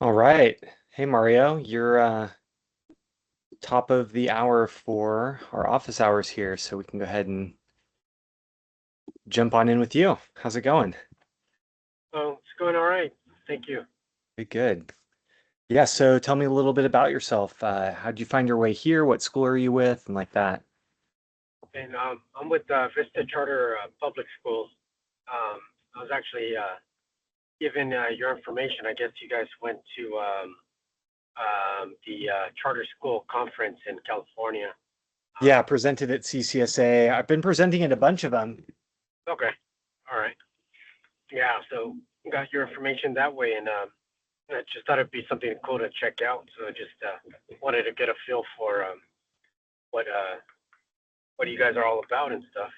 All right. Hey Mario, you're top of the hour for our office hours here, so we can go ahead and jump on in with you. How's it going? Oh, it's going all right. Thank you. Good, good. Yeah, so tell me a little bit about yourself. How'd you find your way here? What school are you with? And like that. And I'm with Vista Charter Public Schools. I was actually given your information. I guess you guys went to the charter school conference in California. Yeah, presented at CCSA. I've been presenting at a bunch of them. Okay. All right. Yeah. So got your information that way, and I just thought it'd be something cool to check out. So I just wanted to get a feel for what what you guys are all about and stuff.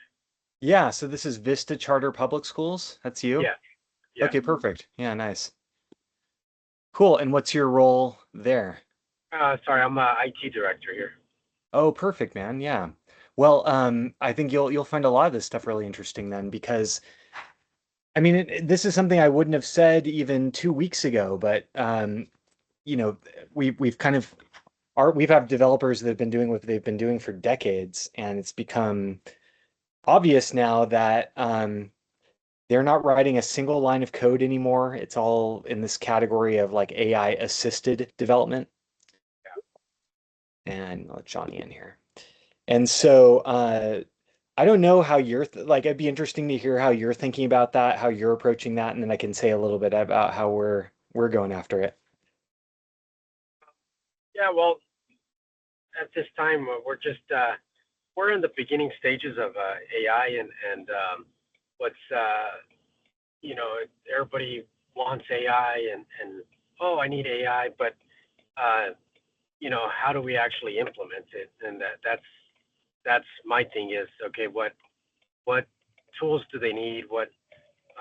Yeah, so this is Vista Charter Public Schools. That's you? Yeah. Yeah. Okay, perfect. Yeah, nice. Cool. And what's your role there? Sorry, I'm IT director here. Oh, perfect, man. Yeah. Well, I think you'll find a lot of this stuff really interesting then, because I mean, this is something I wouldn't have said even 2 weeks ago, but you know, we've kind of we've had developers that have been doing what they've been doing for decades, and it's become obvious now that they're not writing a single line of code anymore. It's all in this category of like AI assisted development. And let Johnny in here. And so I don't know how you're like, it'd be interesting to hear how you're thinking about that, how you're approaching that, and then I can say a little bit about how we're going after it. Yeah, well, at this time we're in the beginning stages of AI and what's you know everybody wants AI and oh I need AI, but uh, how do we actually implement it? And that's my thing is okay, what tools do they need? What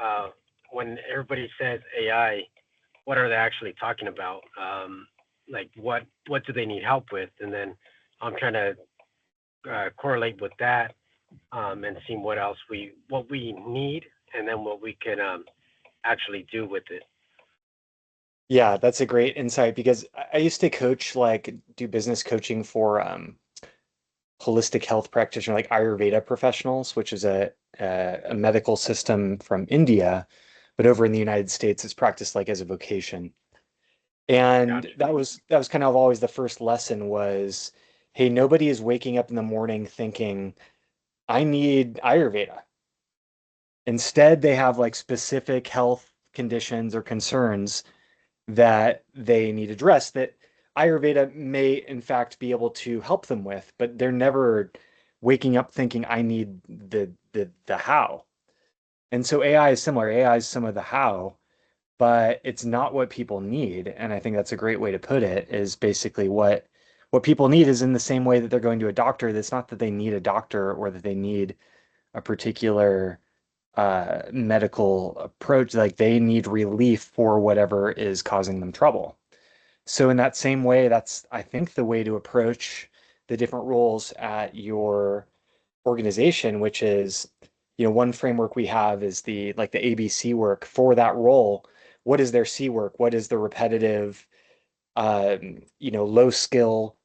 uh, when everybody says AI, what are they actually talking about? Like what do they need help with? And then I'm trying to correlate with that and seeing what we need and then what we can actually do with it. Yeah, that's a great insight because I used to coach, like, do business coaching for holistic health practitioner, like Ayurveda professionals, which is a medical system from India, but over in the United States, it's practiced like as a vocation. And Gotcha. that was kind of always the first lesson was, hey, nobody is waking up in the morning thinking, I need Ayurveda. Instead, they have like specific health conditions or concerns that they need addressed that Ayurveda may in fact be able to help them with, but they're never waking up thinking I need the how. And so AI is similar. AI is some of the how, but it's not what people need. And I think that's a great way to put it, is basically what people need is in the same way that they're going to a doctor. That's not that they need a doctor or that they need a particular medical approach. Like they need relief for whatever is causing them trouble. So in that same way, that's, I think, the way to approach the different roles at your organization, which is, one framework we have is the like the ABC work for that role. What is their C work? What is the repetitive, low skill,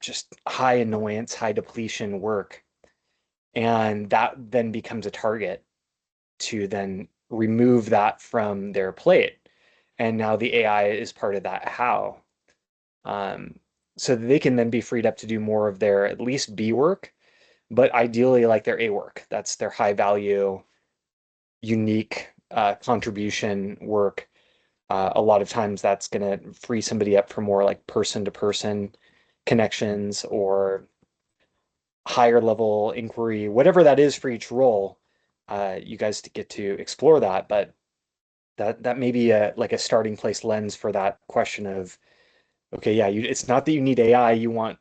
just high annoyance, high depletion work? And that then becomes a target to then remove that from their plate. And now the AI is part of that how. Um, so that they can then be freed up to do more of their at least B work, but ideally like their A work. That's their high value, unique contribution work. A lot of times that's going to free somebody up for more like person to person connections or higher level inquiry, whatever that is for each role. You guys get to explore that, but that may be a like a starting place lens for that question of, okay, yeah, it's not that you need AI, you want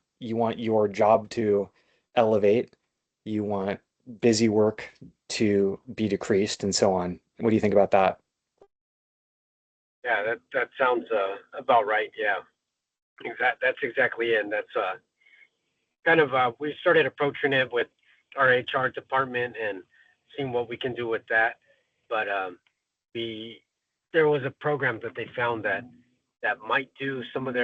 your job to elevate, you want busy work to be decreased, and so on. What do you think about that? Yeah, that sounds about right. Yeah, that's exactly it. And that's kind of we started approaching it with our HR department and seeing what we can do with that. But we there was a program that they found that might do some of uh,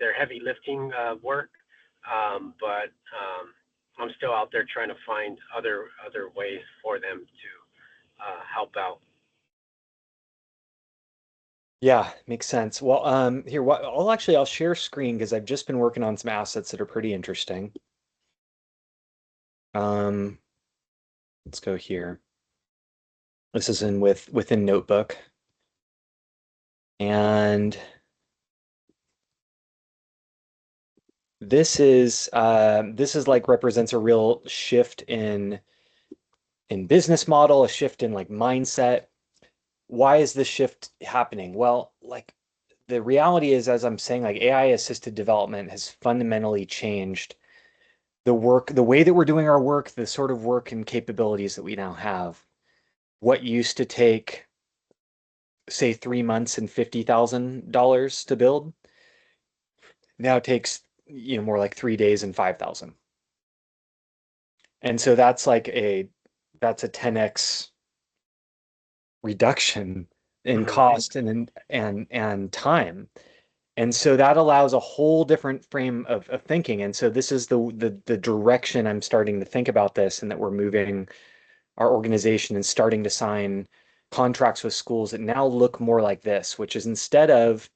their heavy lifting work, but I'm still out there trying to find other ways for them to help out. Yeah, makes sense. Well, here, I'll share screen because I've just been working on some assets that are pretty interesting. Um, let's go here. This is within Notebook, and this is like represents a real shift in business model, a shift in like mindset. Why is this shift happening? Well, like the reality is, as I'm saying, like AI assisted development has fundamentally changed the way that we're doing our work, the sort of work and capabilities that we now have. What used to take, say, 3 months and $50,000 to build now takes, more like 3 days and 5,000. And so that's a 10x reduction in Mm-hmm. cost and time. And so that allows a whole different frame of thinking. And so this is the direction I'm starting to think about this, and that we're moving our organization and starting to sign contracts with schools that now look more like this, which is instead of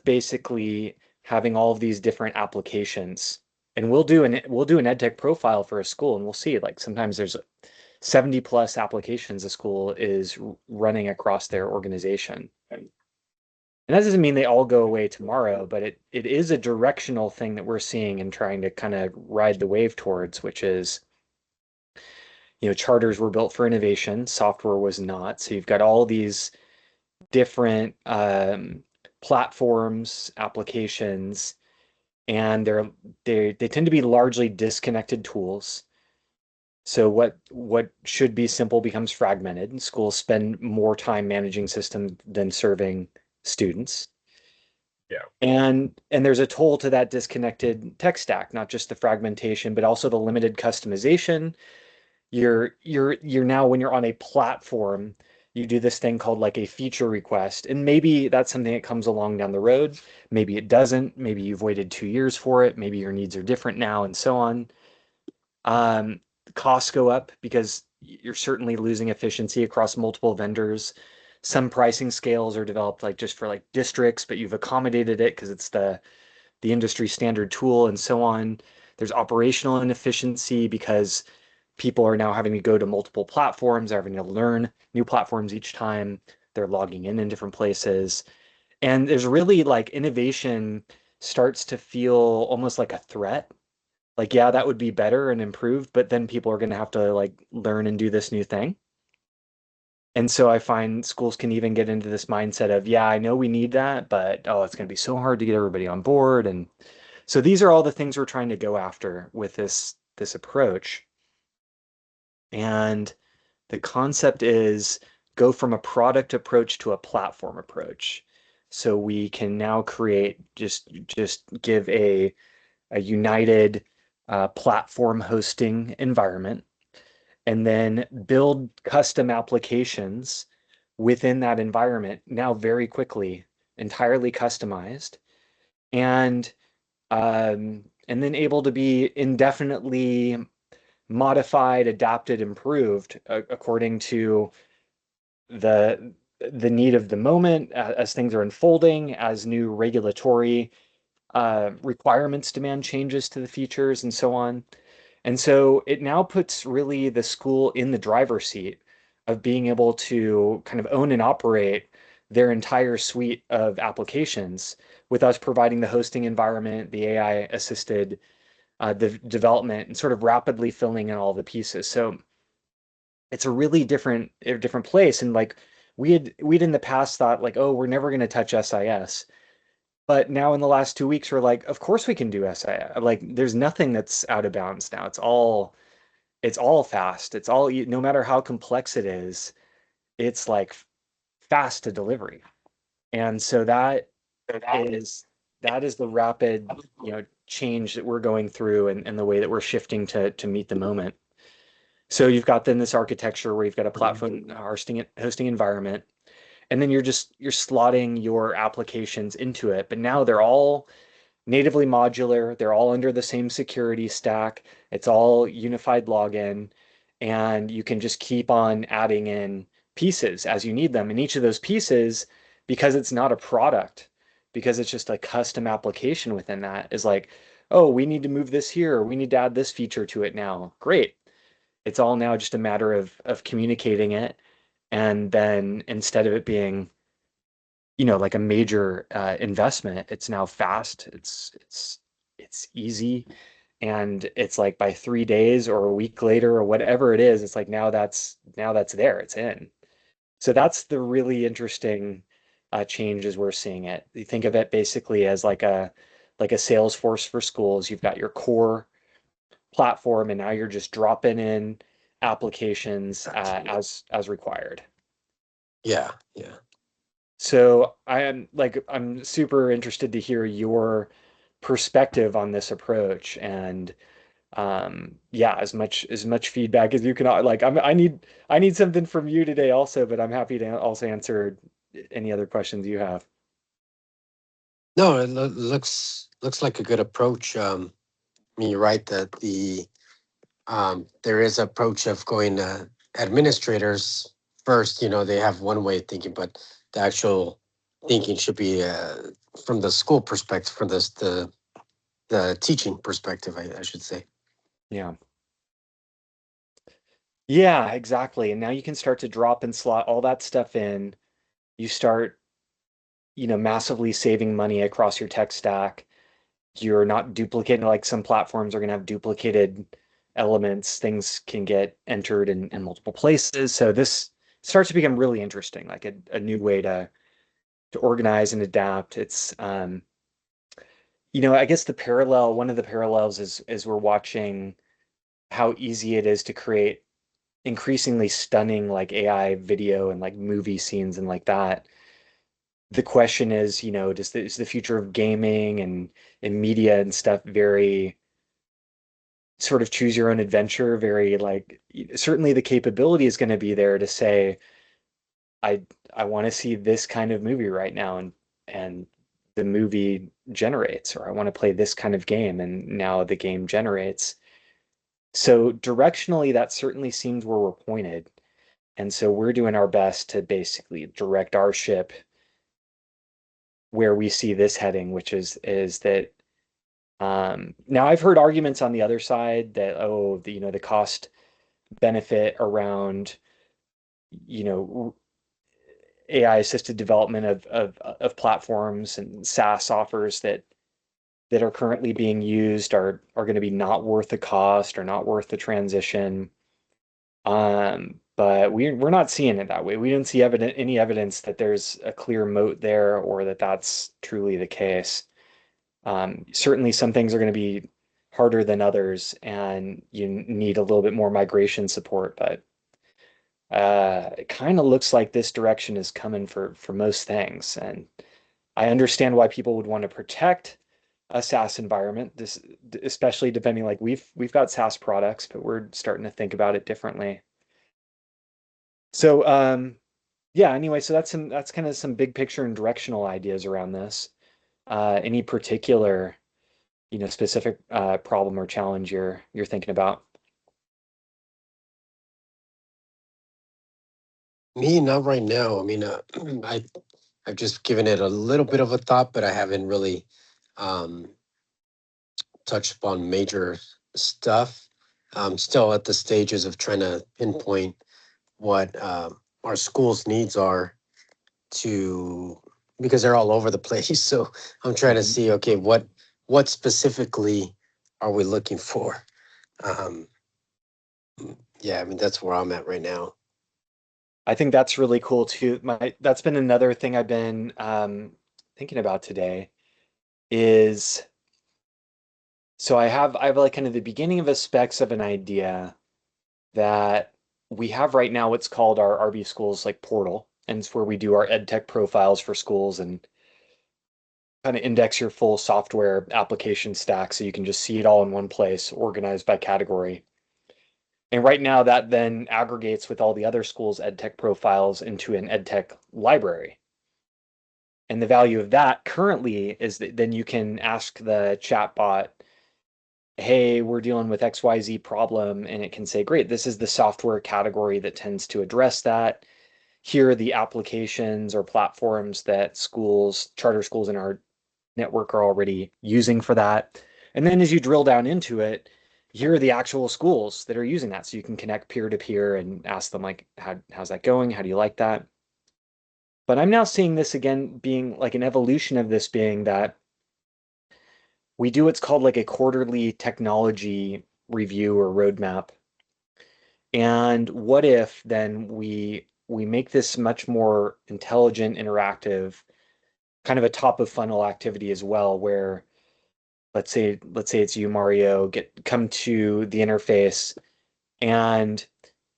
basically having all of these different applications, and we'll do an EdTech profile for a school, and we'll see like sometimes there's 70 plus applications a school is running across their organization. And that doesn't mean they all go away tomorrow, but it is a directional thing that we're seeing and trying to kind of ride the wave towards, which is, charters were built for innovation, software was not. So you've got all these different platforms, applications, and they tend to be largely disconnected tools. So what should be simple becomes fragmented, and schools spend more time managing systems than serving students. Yeah. And there's a toll to that disconnected tech stack, not just the fragmentation, but also the limited customization. You're now, when you're on a platform, you do this thing called like a feature request, and maybe that's something that comes along down the road. Maybe it doesn't. Maybe you've waited 2 years for it. Maybe your needs are different now, and so on. Um, Costs go up because you're certainly losing efficiency across multiple vendors. Some pricing scales are developed like just for like districts, but you've accommodated it because it's the industry standard tool, and so on. There's operational inefficiency because people are now having to go to multiple platforms, they're having to learn new platforms each time, they're logging in different places. And there's really like innovation starts to feel almost like a threat. Like, yeah, that would be better and improved, but then people are going to have to like learn and do this new thing. And so I find schools can even get into this mindset of, yeah, I know we need that, but oh, it's going to be so hard to get everybody on board. And so these are all the things we're trying to go after with this approach. And the concept is go from a product approach to a platform approach. So we can now create just give a united platform hosting environment, and then build custom applications within that environment now very quickly, entirely customized, and and then able to be indefinitely modified, adapted, improved according to the need of the moment, as things are unfolding, as new regulatory requirements demand changes to the features, and so on. And so it now puts really the school in the driver's seat of being able to kind of own and operate their entire suite of applications, with us providing the hosting environment, the AI assisted the development, and sort of rapidly filling in all the pieces. So it's a really different place. And like we'd in the past thought like, oh, we're never going to touch SIS. But now in the last 2 weeks, we're like, of course we can do SIS. Like there's nothing that's out of bounds now. It's all fast. It's all, no matter how complex it is, it's like fast to delivery. And so is that is the rapid, change that we're going through, and the way that we're shifting to meet the moment. So you've got then this architecture where you've got a platform hosting environment, and then you're slotting your applications into it. But now they're all natively modular. They're all under the same security stack. It's all unified login, and you can just keep on adding in pieces as you need them. And each of those pieces, because it's not a product, because it's just a custom application within that, is like, oh, we need to move this here, or we need to add this feature to it now. Great. It's all now just a matter of communicating it. And then instead of it being, like a major investment, it's now fast. It's easy, and it's like by 3 days or a week later or whatever it is, it's like now that's there. It's in. So that's the really interesting change as we're seeing it. You think of it basically as like a Salesforce for schools. You've got your core platform, and now you're just dropping in applications as required. Yeah, yeah. So I'm super interested to hear your perspective on this approach, and yeah, as much feedback as you can. Like I need something from you today also, but I'm happy to also answer any other questions you have. No, it looks like a good approach. I mean, you're right that there is approach of going administrators first. They have one way of thinking, but the actual thinking should be from the school perspective, from the teaching perspective, I should say. Yeah. Yeah, exactly. And now you can start to drop and slot all that stuff in. You start, massively saving money across your tech stack. You're not duplicating, like some platforms are going to have duplicated elements. Things can get entered in multiple places. So this starts to become really interesting, like a new way to organize and adapt. It's I guess one of the parallels is we're watching how easy it is to create increasingly stunning like AI video and like movie scenes and like that. The question is, is the future of gaming and media and stuff very sort of choose your own adventure, very like certainly the capability is going to be there to say, I I want to see this kind of movie right now, and the movie generates, or I want to play this kind of game and now the game generates. So directionally that certainly seems where we're pointed. And so we're doing our best to basically direct our ship where we see this heading, which is that now I've heard arguments on the other side that, oh, the cost benefit around, you know, AI assisted development of platforms and SaaS offers that are currently being used are going to be not worth the cost or not worth the transition. But we're not seeing it that way. We don't see any evidence that there's a clear moat there or that that's truly the case. Certainly, some things are going to be harder than others, and you need a little bit more migration support. But it kind of looks like this direction is coming for most things, and I understand why people would want to protect a SaaS environment. This, especially depending, like we've got SaaS products, but we're starting to think about it differently. So, yeah. Anyway, so that's kind of some big picture and directional ideas around this. Any particular specific problem or challenge you're thinking about? Me, not right now. I mean, I've just given it a little bit of a thought, but I haven't really um, touched upon major stuff. I'm still at the stages of trying to pinpoint what our school's needs are to because they're all over the place. So I'm trying to Mhm. see, okay, what specifically are we looking for? Um, yeah, I mean that's where I'm at right now. I think that's really cool too. That's been another thing I've been thinking about today is so I have like kind of the beginning of a specs of an idea that we have right now what's called our RB Schools like portal, and it's where we do our EdTech profiles for schools and kind of index your full software application stack so you can just see it all in one place, organized by category. And right now that then aggregates with all the other schools' EdTech profiles into an EdTech library. And the value of that currently is that then you can ask the chatbot, hey, we're dealing with XYZ problem, and it can say, great, this is the software category that tends to address that. Here are the applications or platforms that schools, charter schools in our network are already using for that. And then as you drill down into it, here are the actual schools that are using that. So you can connect peer to peer and ask them like, how's that going? How do you like that? But I'm now seeing this again being like an evolution of this being that we do what's called like a quarterly technology review or roadmap. And what if then we make this much more intelligent, interactive, kind of a top of funnel activity as well, where let's say it's you, Mario, come to the interface and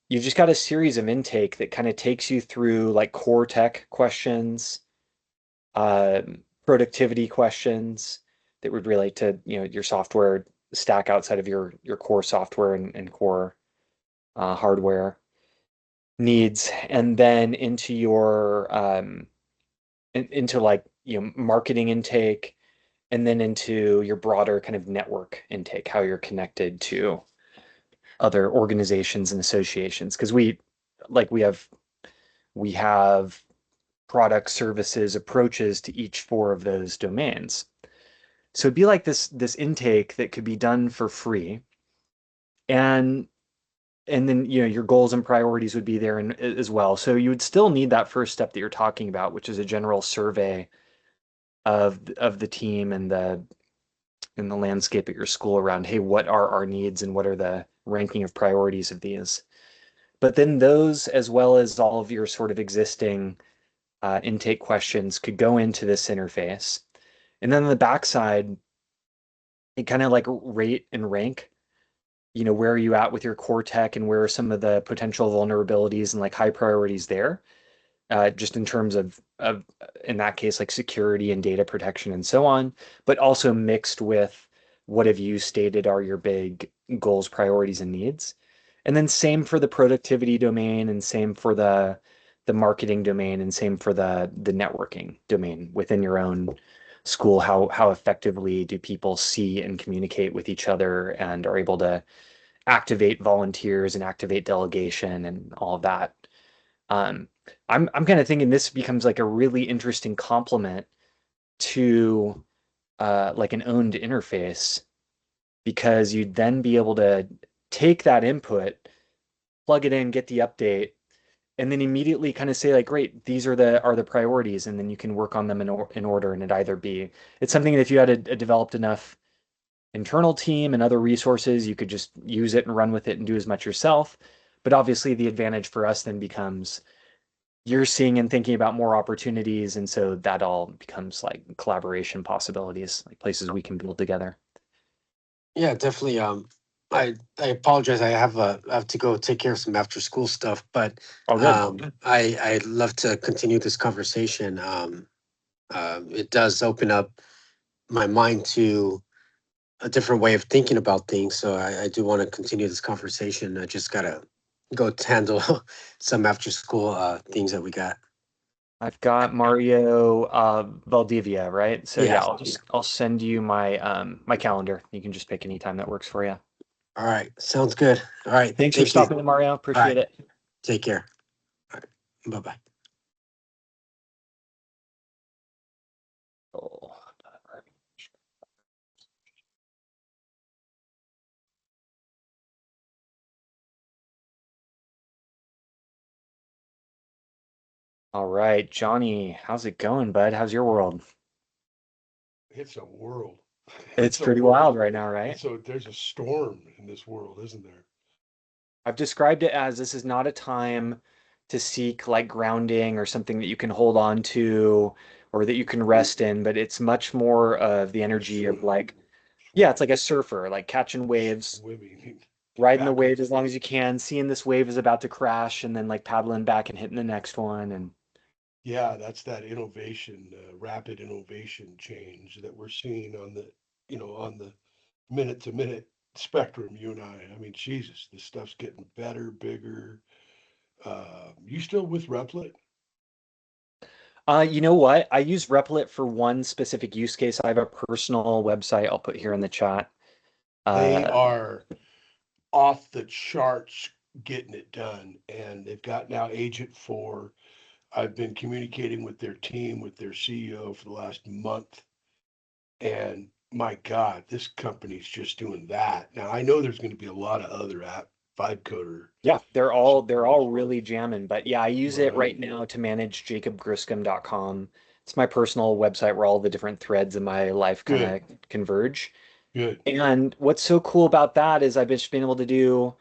you've just got a series of intake that kind of takes you through like core tech questions, uh, productivity questions that would relate to, your software stack outside of your core software and core hardware needs, and then into your into like marketing intake, and then into your broader kind of network intake, how you're connected to other organizations and associations. Because we have product services approaches to each four of those domains. So it'd be like this intake that could be done for free, and then your goals and priorities would be there as well. So you would still need that first step that you're talking about, which is a general survey of the team and the landscape at your school around, hey, what are our needs and what are the ranking of priorities of these? But then those, as well as all of your sort of existing intake questions, could go into this interface. And then on the backside, it kind of like rate and rank, where are you at with your core tech and where are some of the potential vulnerabilities and like high priorities there, just in terms of in that case like security and data protection and so on, but also mixed with what have you stated are your big goals, priorities, and needs. And then same for the productivity domain, and same for the marketing domain, and same for the networking domain within your own school. How effectively do people see and communicate with each other and are able to activate volunteers and activate delegation and all of that. Um, I'm kind of thinking this becomes like a really interesting complement to like an owned interface, because you'd then be able to take that input, plug it in, get the update, and then immediately kind of say like, great, these are the priorities, and then you can work on them in order, and it's something that if you had a developed enough internal team and other resources, you could just use it and run with it and do as much yourself. But obviously, the advantage for us then becomes you're seeing and thinking about more opportunities. And so that all becomes like collaboration possibilities, like places we can build together. Yeah, definitely. I apologize. I have to go take care of some after school stuff, but Oh, good. I'd love to continue this conversation. It does open up my mind to a different way of thinking about things. So I do want to continue this conversation. I just gotta go handle some after school things that we got. I've got Mario Valdivia, right? So Yeah. yeah, I'll send you my calendar. You can just pick any time that works for you. All right. Sounds good. All right. Thanks for Thank you. stopping in, Mario. All Appreciate right. it. Take care. All right. Bye bye. Oh. All right, Johnny, how's it going, bud? How's your world? It's a world. It's It's a pretty world. wild right now, right? There's a storm in this world, isn't there? I've described it as this is not a time to seek like grounding or something that you can hold on to or that you can rest in, but it's much more of the energy of like, yeah, it's like a surfer, like catching waves, Swimming riding the back and wave as long as you can, seeing this wave is about to crash, and then like paddling back and hitting the next one. And yeah, that's that innovation, rapid innovation change that we're seeing on the minute to minute. spectrum, you and I mean, Jesus, this stuff's getting better, bigger. You still with Replit? You know what? I use Replit for one specific use case. I have a personal website I'll put here in the chat. They Uh, are off the charts getting it done, and they've got now Agent 4. I've been communicating with their team, with their CEO for the last month, and my God, this company's just doing that. Now I know there's going to be a lot of other app vibe coder yeah, they're all supporters, really jamming, but yeah, I use it right? right now to manage jacobgriscom.com. It's my personal website where all the different threads in my life kind Good, of converge. good. And what's so cool about that is I've just been able to do,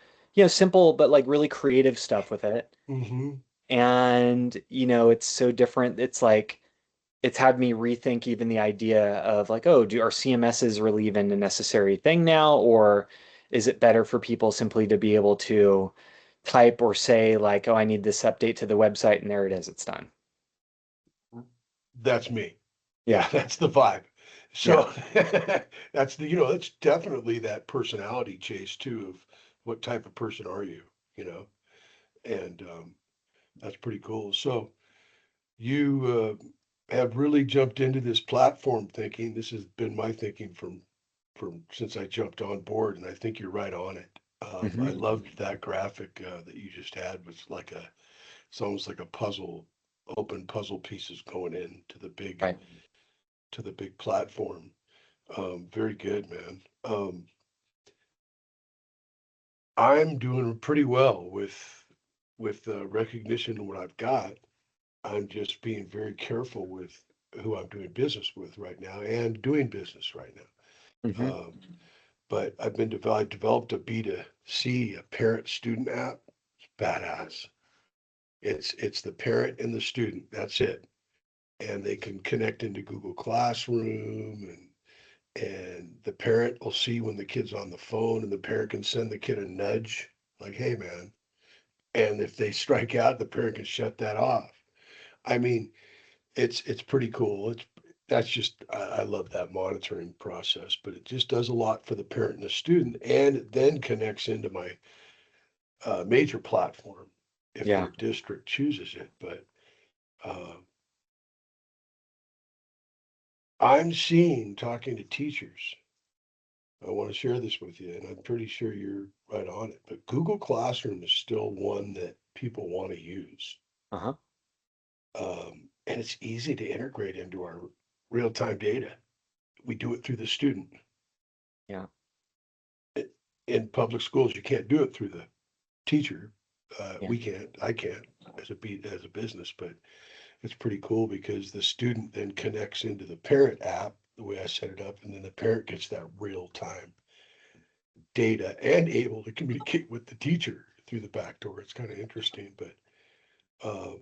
simple but like really creative stuff with it. Mm-hmm. And, it's so different. It's like it's had me rethink even the idea of like, oh, do our CMSs really even a necessary thing now? Or is it better for people simply to be able to type or say like, oh, I need this update to the website, and there it is, it's done. That's me. Yeah, Yeah. that's the vibe. Yeah. So that's that's definitely that personality chase too of what type of person are you, you know, and that's pretty cool. So you have really jumped into this platform thinking. This has been my thinking from since I jumped on board, and I think you're right on it. I Hmm. loved that graphic that you just had. Was like it's almost like a puzzle, open puzzle pieces going in Right. to the big platform. Very good, man. I'm doing pretty well with recognition of what I've got. I'm just being very careful with who I'm doing business with right now and doing business right now. Hmm. But I developed a B2C, a parent student app. It's badass. It's the parent and the student. That's it. And they can connect into Google Classroom, and the parent will see when the kid's on the phone, and the parent can send the kid a nudge like, hey man. And if they strike out, the parent can shut that off. I mean, it's pretty cool. That's just I love that monitoring process, but it just does a lot for the parent and the student, and it then connects into my major platform if Yeah. their district chooses it. But uh, I'm seeing, talking to teachers, I want to share this with you, and I'm pretty sure you're right on it. But Google Classroom is still one that people want to use. Uh-huh. And it's easy to integrate into our real-time data. We do it through the student. Yeah. In public schools, you can't do it through the teacher. Yeah. We can't, I can't as a business, but it's pretty cool because the student then connects into the parent app the way I set it up, and then the parent gets that real-time data and able to communicate with the teacher through the back door. It's kind of interesting, but um,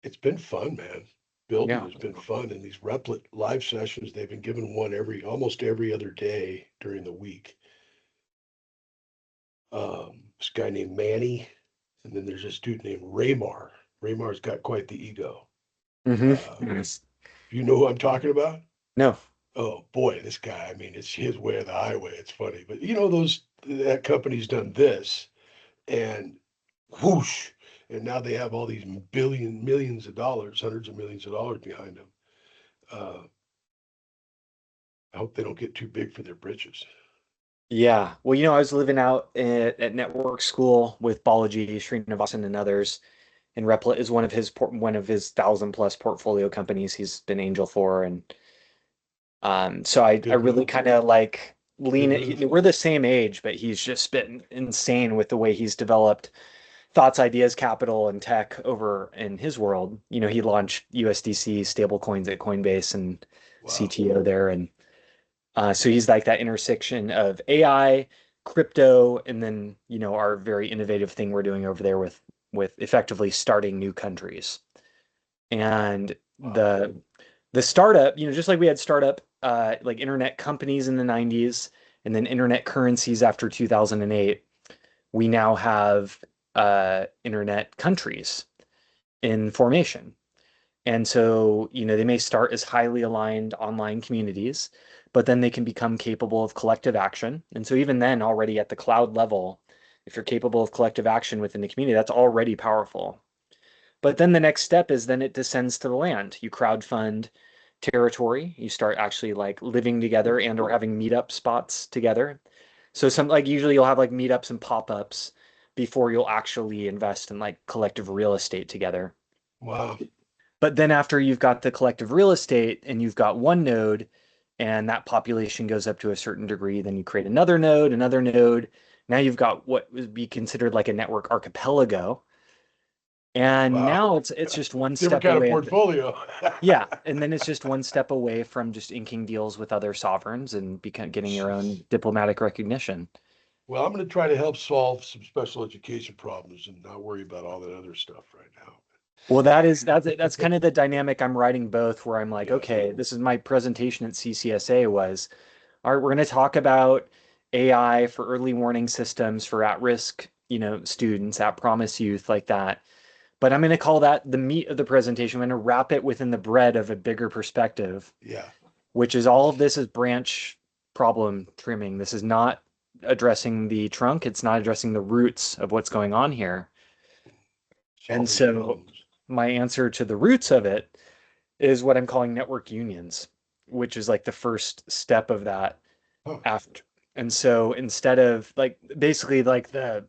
it's been fun, man. Building Yeah. has been fun, and these Replit live sessions, they've been given one almost every other day during the week. This guy named Manny, and then there's this dude named Raymar. Raymar's got quite the ego. Hmm. Uh, Yes. you know who I'm talking about? No. Oh boy, this guy. I mean, it's his way or the highway. It's funny, but that company's done this, and whoosh, and now they have all these millions of dollars, hundreds of millions of dollars behind them. Uh, I hope they don't get too big for their britches. Yeah. Well, I was living out at network school with Balaji, Srinivasan, and others. And Replit is one of his 1,000+ portfolio companies he's been angel for. And so I Good really move. kind of like Good lean it. move. We're the same age, but he's just been insane with the way he's developed thoughts, ideas, capital, and tech over in his world. He launched USDC stablecoins at Coinbase and Wow. CTO there. And so he's like that intersection of AI, crypto, and then, our very innovative thing we're doing over there with effectively starting new countries. And Wow. the startup, just like we had startup like internet companies in the 90s and then internet currencies after 2008, we now have internet countries in formation. And so, they may start as highly aligned online communities, but then they can become capable of collective action. And so even then, already at the cloud level, if you're capable of collective action within the community, that's already powerful. But then the next step is then it descends to the land. You crowdfund territory. You start actually like living together and or having meetup spots together. So some like usually you'll have like meetups and pop-ups before you'll actually invest in like collective real estate together. Wow. But then after you've got the collective real estate and you've got one node and that population goes up to a certain degree, then you create another node, another node. Now you've got what would be considered like a network archipelago. And Wow. now it's just one Different step kind of away. portfolio. Yeah, and then it's just one step away from just inking deals with other sovereigns and getting your own diplomatic recognition. Well, I'm going to try to help solve some special education problems and not worry about all that other stuff right now. Well, that's kind of the dynamic I'm writing both, where I'm like, Yeah. okay, this is my presentation at CCSA was, all right, we're going to talk about AI for early warning systems for at-risk, students, at-promise youth like that. But I'm going to call that the meat of the presentation. I'm going to wrap it within the bread of a bigger perspective, Yeah. which is all of this is branch problem trimming. This is not addressing the trunk. It's not addressing the roots of what's going on here. And Solving so problems. my answer to the roots of it is what I'm calling network unions, which is like the first step of that Huh. after. And so instead of like basically like the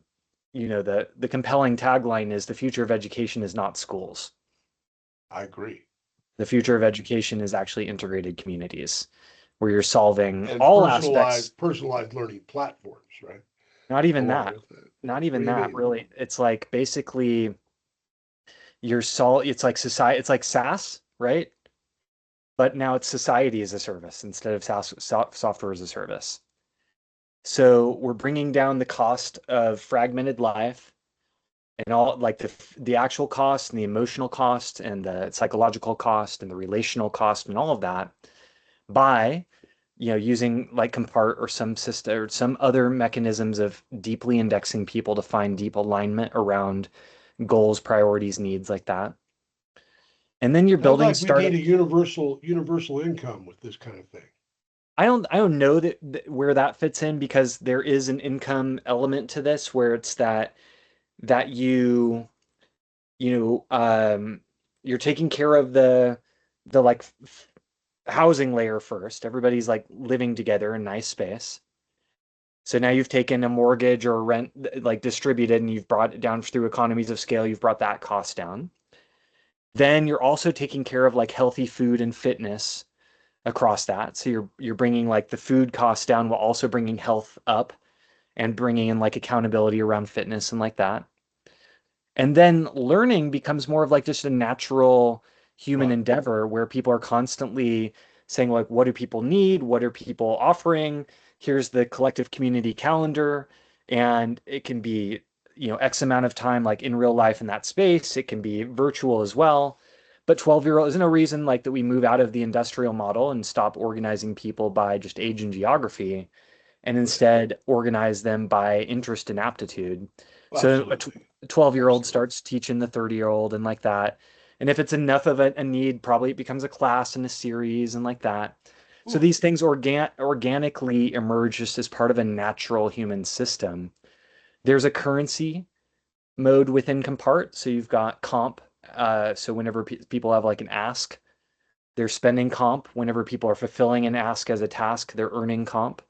compelling tagline is the future of education is not schools. I agree. The future of education is actually integrated communities where you're solving And all aspects. personalized learning platforms, right? Not even Along that. with that. Not What even do you that, mean? really. It's like basically it's like society, it's like SaaS, right? But now it's society as a service instead of SaaS, software as a service. So we're bringing down the cost of fragmented life and all like the actual cost and the emotional cost and the psychological cost and the relational cost and all of that by using like compart or some system or some other mechanisms of deeply indexing people to find deep alignment around goals, priorities, needs like that. And then you're Sounds building like we need startup. a universal income with this kind of thing. I don't know where that fits in because there is an income element to this where it's that you you're taking care of the like housing layer first. Everybody's like living together in nice space. So now you've taken a mortgage or rent like distributed and you've brought it down through economies of scale. You've brought that cost down. Then you're also taking care of like healthy food and fitness across that. So you're bringing like the food costs down while also bringing health up and bringing in like accountability around fitness and like that. And then learning becomes more of like just a natural human Right. endeavor where people are constantly saying like, what do people need? What are people offering? Here's the collective community calendar. And it can be, X amount of time like in real life in that space. It can be virtual as well. But 12-year-old, there's no reason like that we move out of the industrial model and stop organizing people by just age and geography and Right. instead organize them by interest and aptitude. So Absolutely. a 12-year-old Absolutely. starts teaching the 30-year-old and like that. And if it's enough of a need, probably it becomes a class and a series and like that. So Hmm. these things organically emerge just as part of a natural human system. There's a currency mode within Compart. So you've got comp. So whenever people have like an ask, they're spending comp. Whenever people are fulfilling an ask as a task, they're earning comp.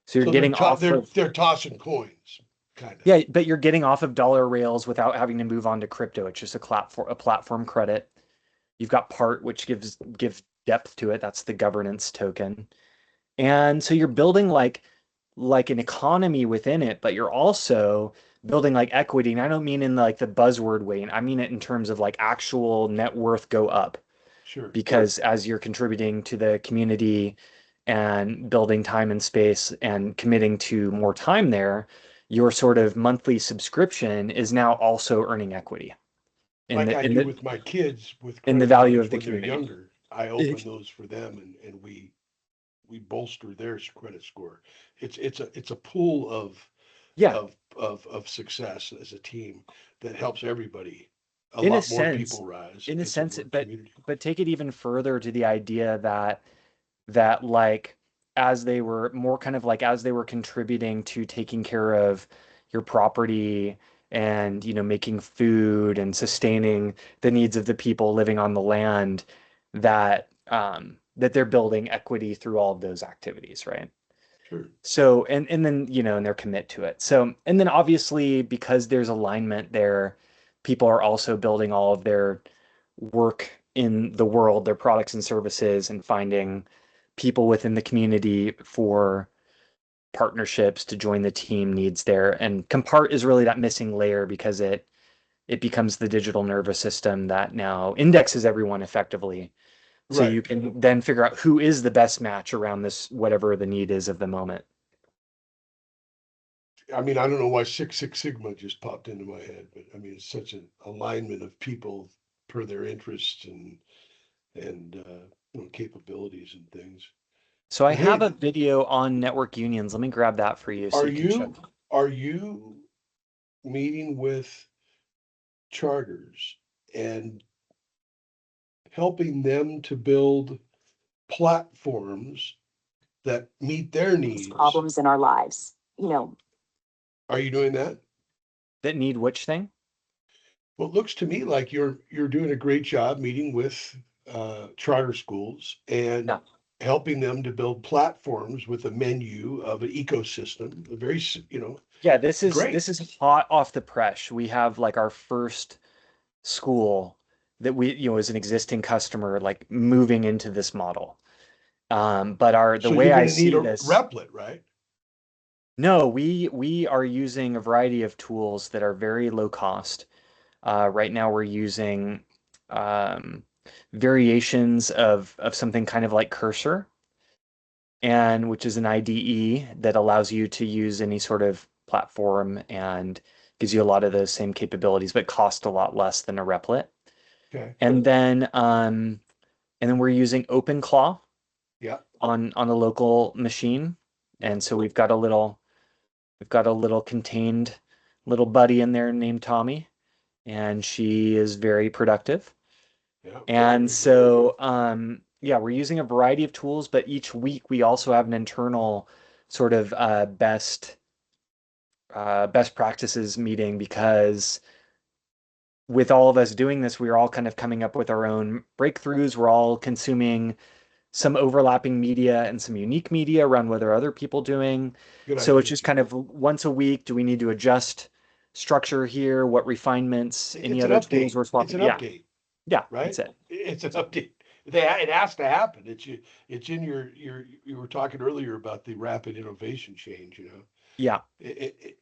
So you're So they're getting off of they're tossing coins, kind of. yeah, but you're getting off of dollar rails without having to move on to crypto. It's just a platform credit. You've got part which gives depth to it. That's the governance token. And so you're building like an economy within it, but you're also building like equity. And I don't mean in like the buzzword way. I mean it in terms of like actual net worth go up Sure. because as you're contributing to the community and building time and space and committing to more time there, your sort of monthly subscription is now also earning equity in Like the I in do the with my kids with in the credit value cards of the when they're community. younger. I open those for them and we bolster their credit score. It's a pool Yeah, of success as a team that helps everybody. A in a lot more sense, people rise in a into sense, more but community. but take it even further to the idea that like as they were more kind of like as they were contributing to taking care of your property and making food and sustaining the needs of the people living on the land, that they're building equity through all of those activities, right? Sure. So and then and they're commit to it. So and then obviously because there's alignment there, people are also building all of their work in the world, their products and services, and finding people within the community for partnerships to join the team needs there. And Compart is really that missing layer because it becomes the digital nervous system that now indexes everyone effectively. So you Right. can then figure out who is the best match around this, whatever the need is of the moment. I mean, I don't know why Six Sigma just popped into my head, but I mean, it's such an alignment of people per their interests and capabilities and things. So I But have hey, a video on network unions. Let me grab that for you so are you can check. you meeting with charters and helping them to build platforms that meet their needs? Problems in our lives. Are you doing that? That need which thing? Well, it looks to me like you're doing a great job meeting with charter schools and Yeah. helping them to build platforms with a menu of an ecosystem. A very, Yeah, this great. is hot off the press. We have like our first school that we, as an existing customer, like moving into this model. But the So way you're I going to need see a this, replet, right? no, we are using a variety of tools that are very low cost. Right now we're using um, variations of something kind of like Cursor, and which is an IDE that allows you to use any sort of platform and gives you a lot of those same capabilities, but cost a lot less than a replet. Okay. And then we're using OpenClaw Yeah. on a local machine. And so we've got a little contained little buddy in there named Tommy, and she is very productive. Yeah. And so, yeah, we're using a variety of tools, but each week we also have an internal sort of best practices meeting because with all of us doing this, we're all kind of coming up with our own breakthroughs. We're all consuming some overlapping media and some unique media around what are other people doing. Good So it's idea. just kind of once a week, do we need to adjust structure here? What refinements? Any It's an other update. tools we're It's swapping? an Yeah, update, yeah, right? that's it. It's an update. It has to happen. It's in you were talking earlier about the rapid innovation change, Yeah.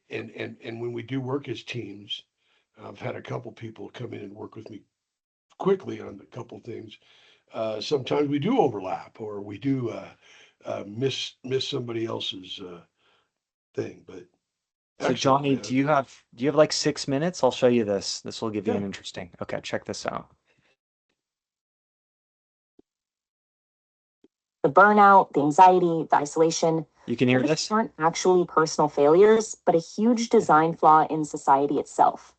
And when we do work as teams, I've had a couple people come in and work with me quickly on a couple things. Sometimes we do overlap or we do miss somebody else's thing, but So excellent, Johnny, man. do you have like 6 minutes? I'll show you this. This will give you Yeah. an interesting. Okay, check this out. The burnout, the anxiety, the isolation. You can hear These this? aren't actually personal failures, but a huge design flaw in society itself.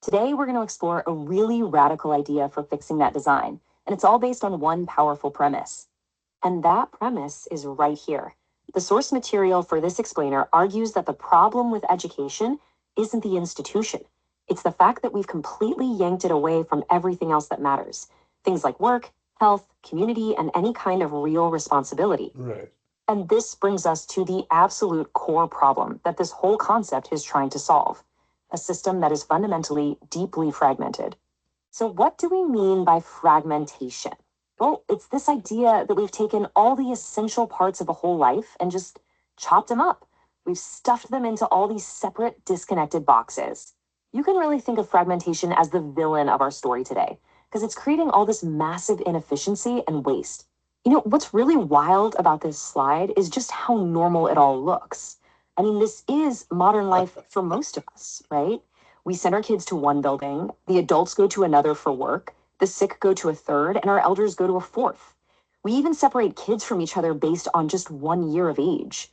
Today, we're going to explore a really radical idea for fixing that design, and it's all based on one powerful premise. And that premise is right here. The source material for this explainer argues that the problem with education isn't the institution. It's the fact that we've completely yanked it away from everything else that matters. Things like work, health, community, and any kind of real responsibility. Right. And this brings us to the absolute core problem that this whole concept is trying to solve, a system that is fundamentally deeply fragmented. So what do we mean by fragmentation? Well, it's this idea that we've taken all the essential parts of a whole life and just chopped them up. We've stuffed them into all these separate, disconnected boxes. You can really think of fragmentation as the villain of our story today, because it's creating all this massive inefficiency and waste. What's really wild about this slide is just how normal it all looks. I mean, this is modern life for most of us, right? We send our kids to one building, the adults go to another for work, the sick go to a third, and our elders go to a fourth. We even separate kids from each other based on just 1 year of age.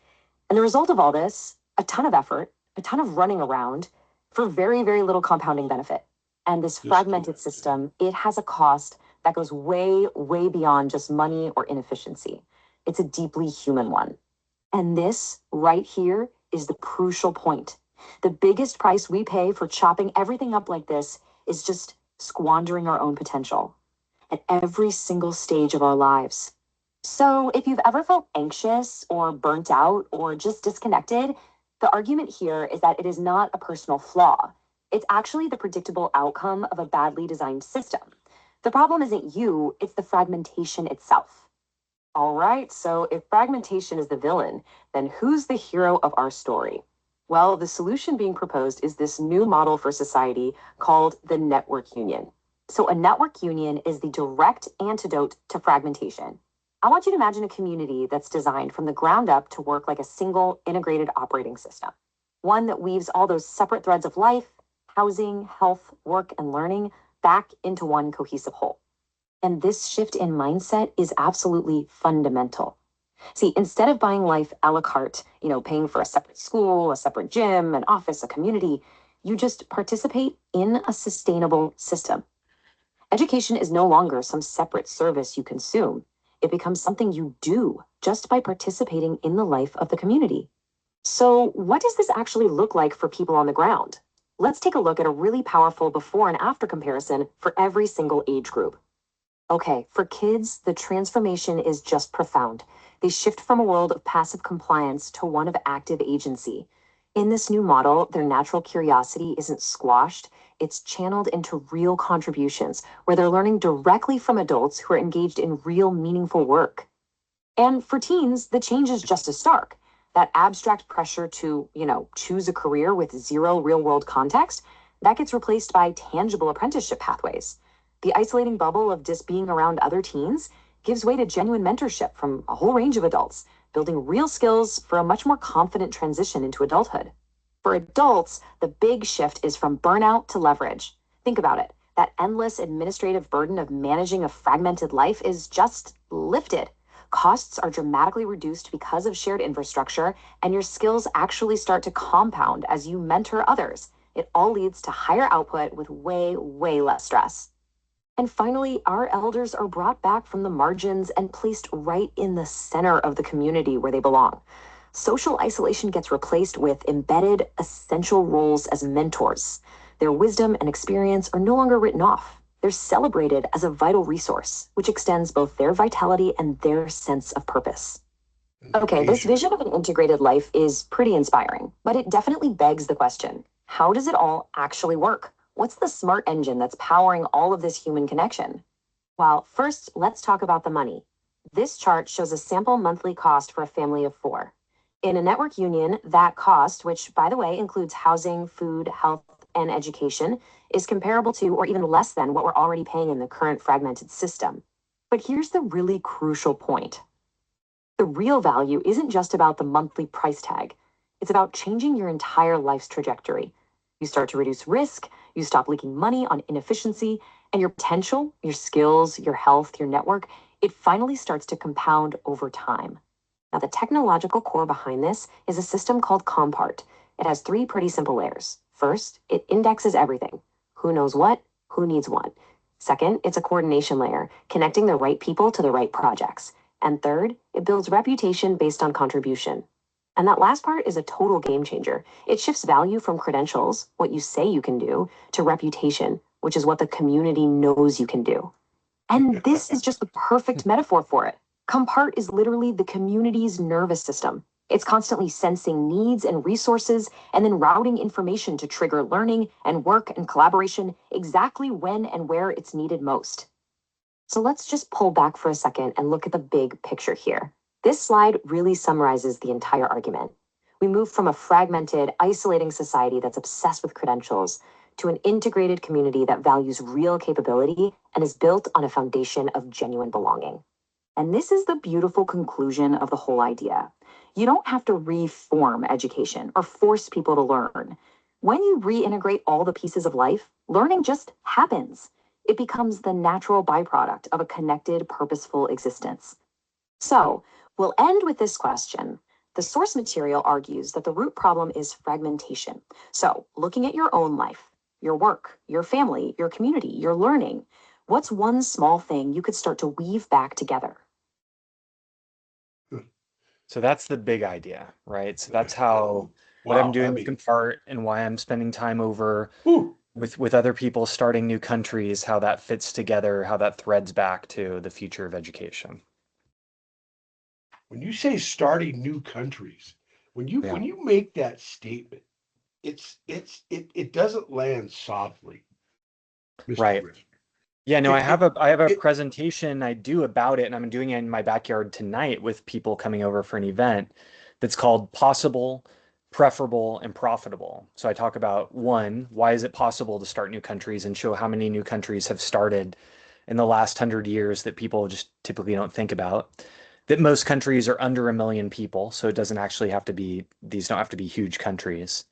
And the result of all this, a ton of effort, a ton of running around for very, very little compounding benefit. And this fragmented system, it has a cost that goes way, way beyond just money or inefficiency. It's a deeply human one. And this right here is the crucial point. The biggest price we pay for chopping everything up like this is just squandering our own potential at every single stage of our lives. So if you've ever felt anxious or burnt out or just disconnected, the argument here is that it is not a personal flaw. It's actually the predictable outcome of a badly designed system. The problem isn't you, it's the fragmentation itself. All right, so if fragmentation is the villain, then who's the hero of our story? Well, the solution being proposed is this new model for society called the network union. So a network union is the direct antidote to fragmentation. I want you to imagine a community that's designed from the ground up to work like a single integrated operating system, one that weaves all those separate threads of life, housing, health, work, and learning back into one cohesive whole. And this shift in mindset is absolutely fundamental. See, instead of buying life a la carte, paying for a separate school, a separate gym, an office, a community, you just participate in a sustainable system. Education is no longer some separate service you consume. It becomes something you do just by participating in the life of the community. So what does this actually look like for people on the ground? Let's take a look at a really powerful before and after comparison for every single age group. Okay, for kids, the transformation is just profound. They shift from a world of passive compliance to one of active agency. In this new model, their natural curiosity isn't squashed, it's channeled into real contributions where they're learning directly from adults who are engaged in real meaningful work. And for teens, the change is just as stark. That abstract pressure to, choose a career with zero real-world context, that gets replaced by tangible apprenticeship pathways. The isolating bubble of just being around other teens gives way to genuine mentorship from a whole range of adults, building real skills for a much more confident transition into adulthood. For adults, the big shift is from burnout to leverage. Think about it. That endless administrative burden of managing a fragmented life is just lifted. Costs are dramatically reduced because of shared infrastructure, and your skills actually start to compound as you mentor others. It all leads to higher output with way, way less stress. And finally, our elders are brought back from the margins and placed right in the center of the community where they belong. Social isolation gets replaced with embedded essential roles as mentors. Their wisdom and experience are no longer written off. They're celebrated as a vital resource, which extends both their vitality and their sense of purpose. Okay, this vision of an integrated life is pretty inspiring, but it definitely begs the question, how does it all actually work? What's the smart engine that's powering all of this human connection? Well, first, let's talk about the money. This chart shows a sample monthly cost for a family of 4. In a network union, that cost, which by the way includes housing, food, health, and education, is comparable to or even less than what we're already paying in the current fragmented system. But here's the really crucial point. The real value isn't just about the monthly price tag. It's about changing your entire life's trajectory. You start to reduce risk, you stop leaking money on inefficiency, and your potential, your skills, your health, your network, it finally starts to compound over time. Now, the technological core behind this is a system called Compart. It has 3 pretty simple layers. First, it indexes everything. Who knows what? Who needs what? Second, it's a coordination layer, connecting the right people to the right projects. And third, it builds reputation based on contribution. And that last part is a total game changer. It shifts value from credentials, what you say you can do, to reputation, which is what the community knows you can do. And this is just the perfect metaphor for it. Compart is literally the community's nervous system. It's constantly sensing needs and resources and then routing information to trigger learning and work and collaboration exactly when and where it's needed most. So let's just pull back for a second and look at the big picture here. This slide really summarizes the entire argument. We move from a fragmented, isolating society that's obsessed with credentials to an integrated community that values real capability and is built on a foundation of genuine belonging. And this is the beautiful conclusion of the whole idea. You don't have to reform education or force people to learn. When you reintegrate all the pieces of life, learning just happens. It becomes the natural byproduct of a connected, purposeful existence. So, we'll end with this question. The source material argues that the root problem is fragmentation. So, looking at your own life, your work, your family, your community, your learning, what's one small thing you could start to weave back together? So that's the big idea, right? So that's how what I'm Wow. I doing with mean, Compart and why I'm spending time over whew, with other people starting new countries, how that fits together, how that threads back to the future of education. when you say starting new countries, Yeah. when you make that statement, it doesn't land softly, Mr. Right. Griff. Yeah, no, It I have a it presentation I do about it, and I'm doing it in my backyard tonight with people coming over for an event that's called Possible, Preferable, and Profitable. So I talk about one, why is it possible to start new countries and show how many new countries have started in the last 100 years that people just typically don't think about. That most countries are under 1 million people, so it doesn't actually have to be, these don't have to be huge countries.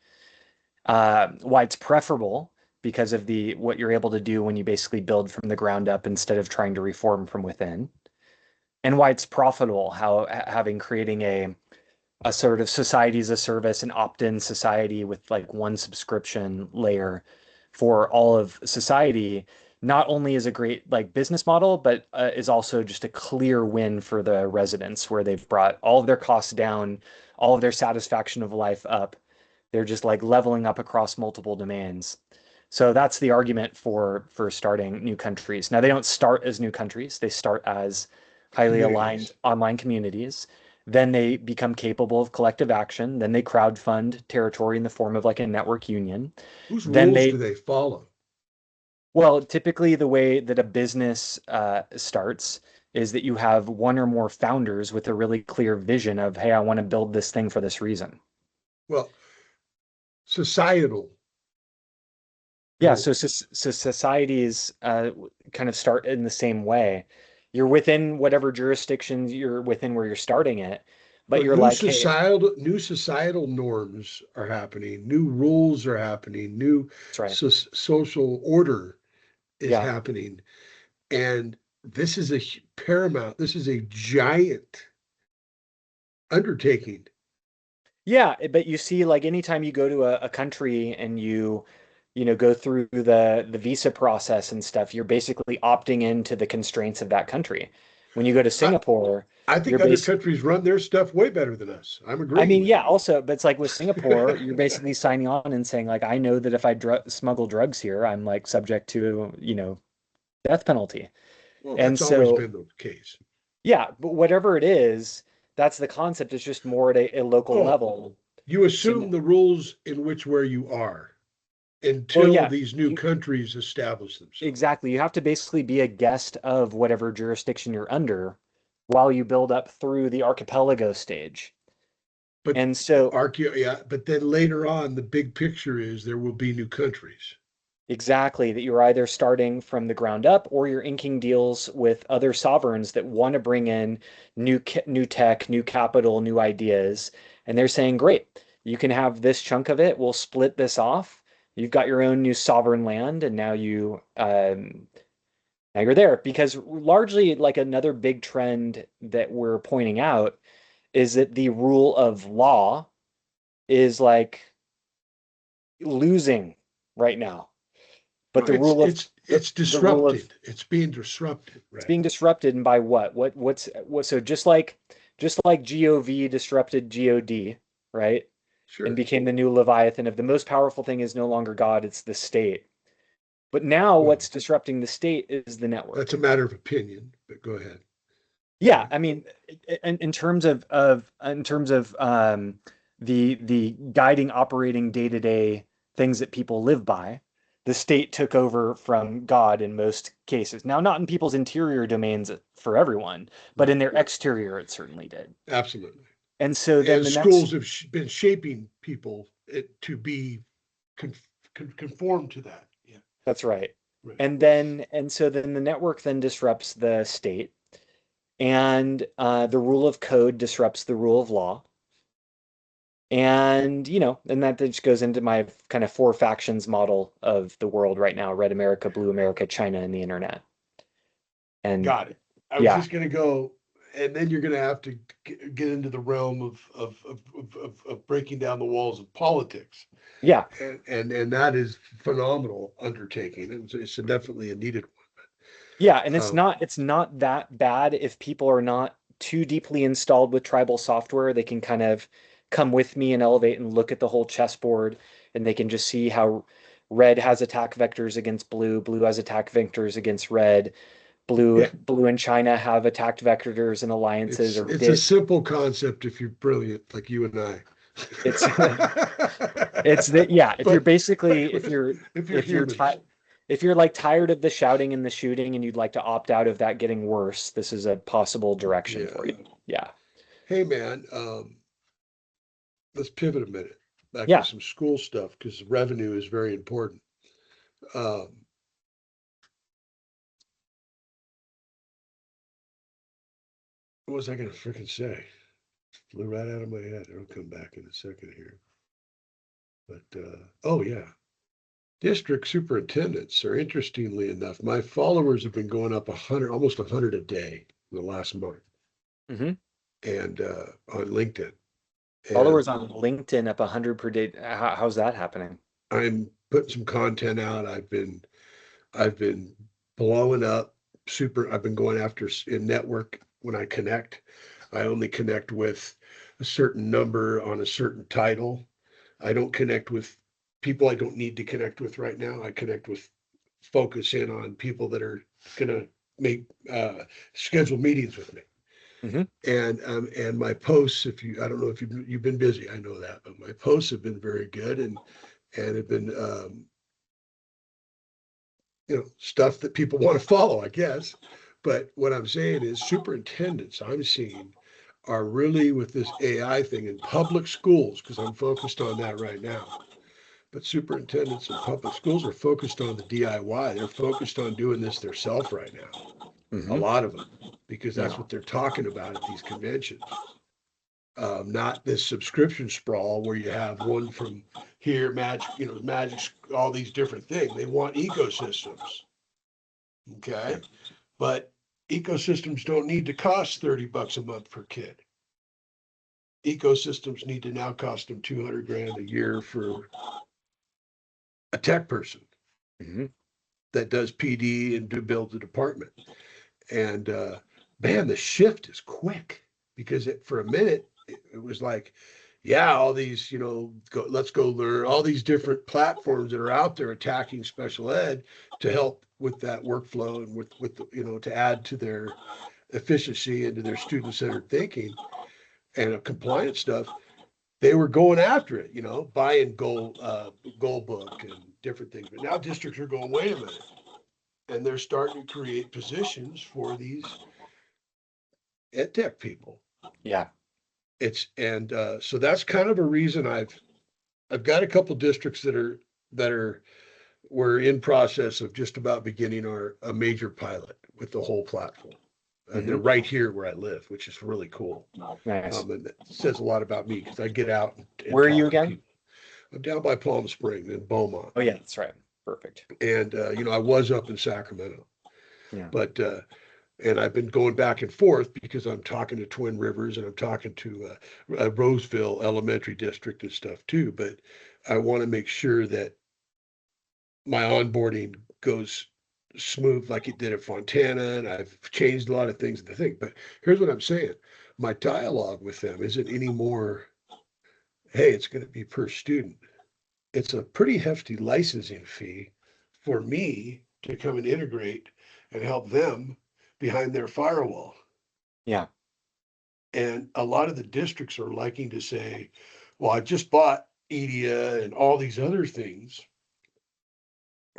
Why it's preferable because of the what you're able to do when you basically build from the ground up instead of trying to reform from within, and why it's profitable, how having creating a sort of society as a service, an opt-in society with like one subscription layer for all of society, not only is a great like business model, but is also just a clear win for the residents where they've brought all of their costs down, all of their satisfaction of life up. They're just like leveling up across multiple domains. So that's the argument for starting new countries. Now they don't start as new countries. They start as highly aligned communities. online communities. Then they become capable of collective action. Then they crowdfund territory in the form of like a network union. Whose Then rules do they, they follow? well, typically the way that a business starts is that you have one or more founders with a really clear vision of, hey, I want to build this thing for this reason. Well, societal Yeah, so rules. societies kind of start in the same way. You're within whatever jurisdiction you're within where you're starting it, but But you're like, hey, new societal norms are happening, new rules are happening, new that's right. social order is Yeah. happening. And this is a paramount, this is a giant undertaking. Yeah, but you see, like anytime you go to a country and you know, go through the visa process and stuff, you're basically opting into the constraints of that country. When you go to I, Singapore, I you're think other basically countries run their stuff way better than us. I'm I agreeing mean, with yeah, you. also, but it's like with Singapore, you're basically signing on and saying, like, I know that if I smuggle drugs here, I'm like subject to, you know, death penalty. Well, And that's always so, been the case. yeah, but whatever it is, that's the concept. It's just more at a local Oh, level. you So, assume the rules in which where you are well, until yeah, these new you countries establish themselves. exactly. You have to basically be a guest of whatever jurisdiction you're under while you build up through the archipelago stage. But And so, yeah, but then later on, the big picture is there will be new countries. exactly, that you're either starting from the ground up or you're inking deals with other sovereigns that want to bring in new tech, new capital, new ideas, and they're saying, "Great, you can have this chunk of it. We'll split this off. You've got your own new sovereign land, and now you're there." Because largely, like another big trend that we're pointing out is that the rule of law is like losing right now. But No, the rule of it's the rule of disrupted. It's being disrupted, it's right? being disrupted and by what? What so just like GOV disrupted GOD, right? And Sure. became the new Leviathan of the most powerful thing is no longer God, it's the state. But now Well, what's disrupting the state is the that's network. a matter of opinion, but go ahead. Yeah, Okay. I mean, in terms of the guiding, operating day-to-day things that people live by, the state took over from God in most cases. Now, not in people's interior domains for everyone, but Right. in their exterior, it certainly did. Absolutely. And so then And the next, schools have been shaping people to be con- conform to that. Yeah. that's right. Right. And so then the network then disrupts the state, and the rule of code disrupts the rule of law. And, and that just goes into my kind of four factions model of the world right now: Red America, Blue America, China, and the internet. And Got it. I was yeah, just going to go, and then you're going to have to get into the realm of breaking down the walls of politics, yeah, and that is phenomenal undertaking. It's definitely a needed yeah. And one. it's not that bad if people are not too deeply installed with tribal software, they can kind of come with me and elevate and look at the whole chessboard, and they can just see how red has attack vectors against blue, blue has attack vectors against red, Yeah. blue and China have attacked vectors and alliances, or It's a did. simple concept if you're brilliant like you and I. It's it's the yeah. If you're But basically if you're if you're human, if you're like tired of the shouting and the shooting and you'd like to opt out of that getting worse, this is a possible direction for yeah. you. Yeah. Hey man, let's pivot a minute back to Yeah. some school stuff because revenue is very important. Um, what was I going to freaking say? Flew right out of my head. It'll come back in a second here. But oh yeah, district superintendents are interestingly enough, my followers have been going up 100, almost 100 a day in the last month, Mm-hmm. and on LinkedIn. And Followers on LinkedIn up 100 per day. How's that happening? I'm putting some content out. I've been blowing up super. I've been going after in network when I connect. I only connect with a certain number on a certain title. I don't connect with people I don't need to connect with right now. I connect with focus in on people that are gonna make schedule meetings with me. Mm-hmm. And my posts, if you I don't know if you've been busy, I know that, but my posts have been very good and have been stuff that people want to follow, I guess. But what I'm saying is superintendents I'm seeing are really with this AI thing in public schools, because I'm focused on that right now. But superintendents in public schools are focused on the DIY. They're focused on doing this themselves right now. A Mm-hmm. lot of them, because that's Yeah. what they're talking about at these conventions. Not this subscription sprawl where you have one from here, magic, all these different things. They want ecosystems. Okay. But ecosystems don't need to cost $30 a month per kid. Ecosystems need to now cost them 200 grand a year for a tech person Mm-hmm. that does PD and build the department. And man, the shift is quick because for a minute it was like, yeah, all these, let's go learn all these different platforms that are out there attacking special ed to help with that workflow and with to add to their efficiency and to their student-centered thinking and compliance stuff. They were going after it, buying goal book and different things. But now districts are going, wait a minute, and they're starting to create positions for these EdTech people. Yeah. So that's kind of a reason I've got a couple districts we're in process of just about beginning a major pilot with the whole platform. And they're right here where I live, which is really cool. Nice. And it says a lot about me because I get out and Where are talk you to again? people. I'm down by Palm Springs in Beaumont. Oh yeah, that's right. Perfect. And I was up in Sacramento. Yeah. But and I've been going back and forth because I'm talking to Twin Rivers and I'm talking to Roseville Elementary District and stuff too. But I want to make sure that my onboarding goes smooth like it did at Fontana, and I've changed a lot of things in the thing. But here's what I'm saying. My dialogue with them isn't anymore, hey, it's going to be per student. It's a pretty hefty licensing fee for me to come and integrate and help them behind their firewall. Yeah. And a lot of the districts are liking to say, well, I just bought EDIA and all these other things,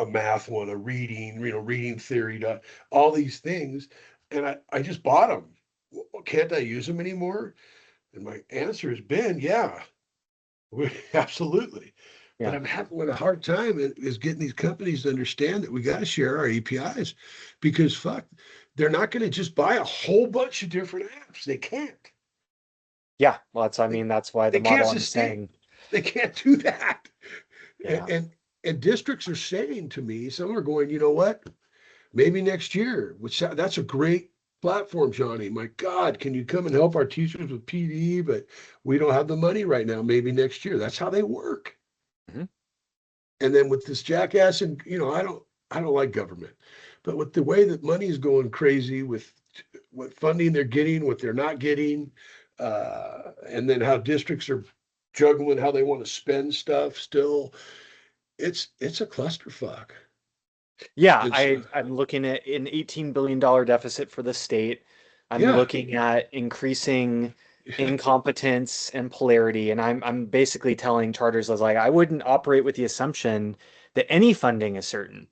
a math one, a reading, reading theory, all these things. And I just bought them. Can't I use them anymore? And my answer has been, yeah, absolutely. Yeah. But I'm having a hard time is getting these companies to understand that we got to share our APIs because they're not going to just buy a whole bunch of different apps. They can't. Yeah. Well, that's why the model I'm saying. They can't do that. Yeah. And districts are saying to me, some are going, you know what? Maybe next year, that's a great platform, Johnny. My God, can you come and help our teachers with PD? But we don't have the money right now. Maybe next year. That's how they work. Mm-hmm. And then with this jackass, and I don't like government, but with the way that money is going crazy with what funding they're getting, what they're not getting, and then how districts are juggling how they want to spend stuff still. It's a clusterfuck. Yeah, It's I'm looking at an $18 billion deficit for the state. I'm yeah, looking at increasing incompetence and polarity, and I'm basically telling charters, I was like, I wouldn't operate with the assumption that any funding is certain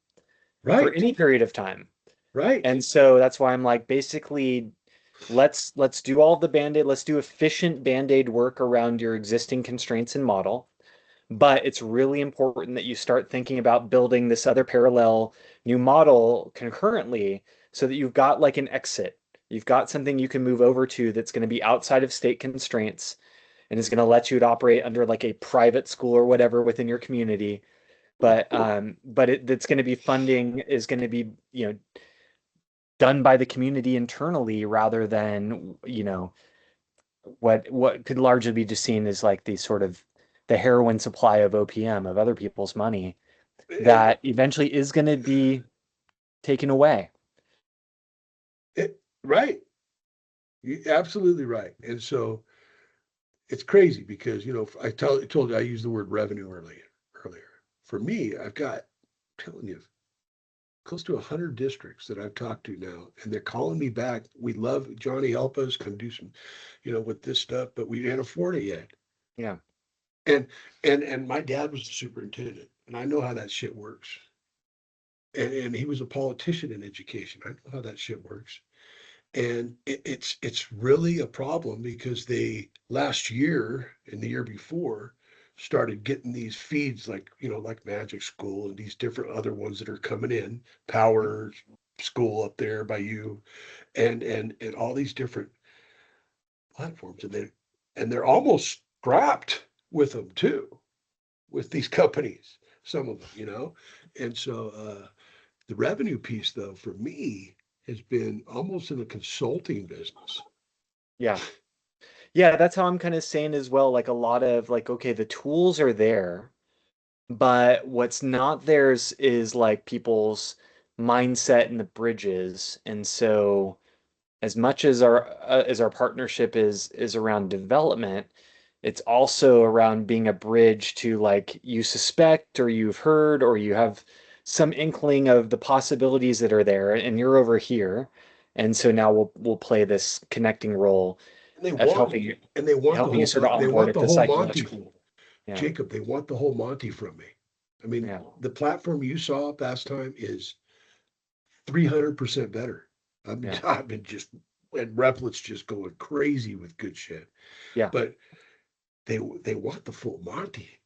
for right, any period of time. right. And so that's why I'm like, basically, let's do all the band-aid, let's do efficient band-aid work around your existing constraints and model. But it's really important that you start thinking about building this other parallel new model concurrently so that you've got like an exit. You've got something you can move over to that's going to be outside of state constraints and is going to let you to operate under like a private school or whatever within your community. But it's going to be funding is going to be, done by the community internally rather than, what could largely be just seen as like the sort of the heroin supply of OPM of other people's money And that eventually is going to be taken away. right, you're absolutely right. And so it's crazy because told you I used the word revenue earlier. For me, I've got, I'm telling you, close to 100 districts that I've talked to now, and they're calling me back. We love Johnny, help us, come do some, with this stuff, but we can't afford it yet. Yeah. And my dad was the superintendent, and I know how that shit works. And he was a politician in education. I know how that shit works. And it's really a problem because they last year and the year before started getting these feeds like Magic School and these different other ones that are coming in, Power School up there by you, and all these different platforms, and they're almost strapped with them too, with these companies, some of them. And so the revenue piece though for me has been almost in a consulting business. Yeah. Yeah, that's how I'm kind of saying as well. Like a lot of like, okay, the tools are there, but what's not theirs is like people's mindset and the bridges. And so as much as our partnership is around development, it's also around being a bridge to like you suspect or you've heard or you have some inkling of the possibilities that are there and you're over here. And so now we'll play this connecting role And they of want helping you sort of onboard at the the whole Monty, psychological. Yeah. Jacob, they want the whole Monty from me. I mean, Yeah. the platform you saw last time is 300% better. Yeah. I've been just, and Replic's just going crazy with good shit. Yeah. But they want the full Monty,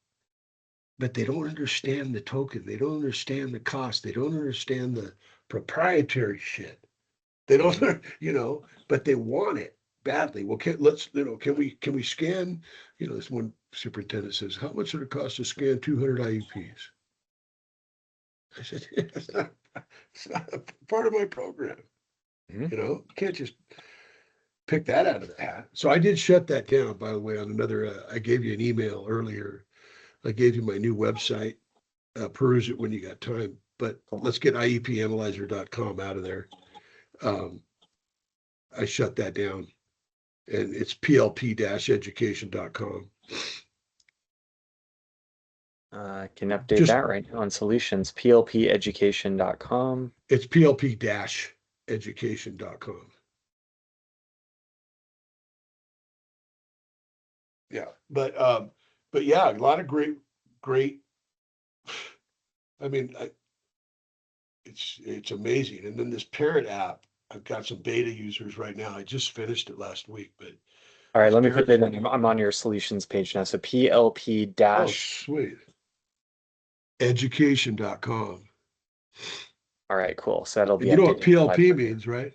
but they don't understand the token. They don't understand the cost. They don't understand the proprietary shit. They don't, but they want it badly. Well, can we scan? This one superintendent says, how much would it cost to scan 200 IEPs? I said, it's not a part of my program. Mhm. You can't just pick that out of the hat. So I did shut that down, by the way, on another, I gave you an email earlier. I gave you my new website. Peruse it when you got time, but Cool. let's get iepanalyzer.com out of there. I shut that down and it's plp-education.com. I can update Just, that right now on solutions, plpeducation.com. it's plp-education.com. Yeah. But yeah, a lot of great, I mean, it's amazing. And then this parent app, I've got some beta users right now. I just finished it last week, but All right, this let me put parent, it in. I'm on your solutions page now. So PLP dash. sweet. Education.com. All right, cool. So that'll be And you know what updated. PLP means, right?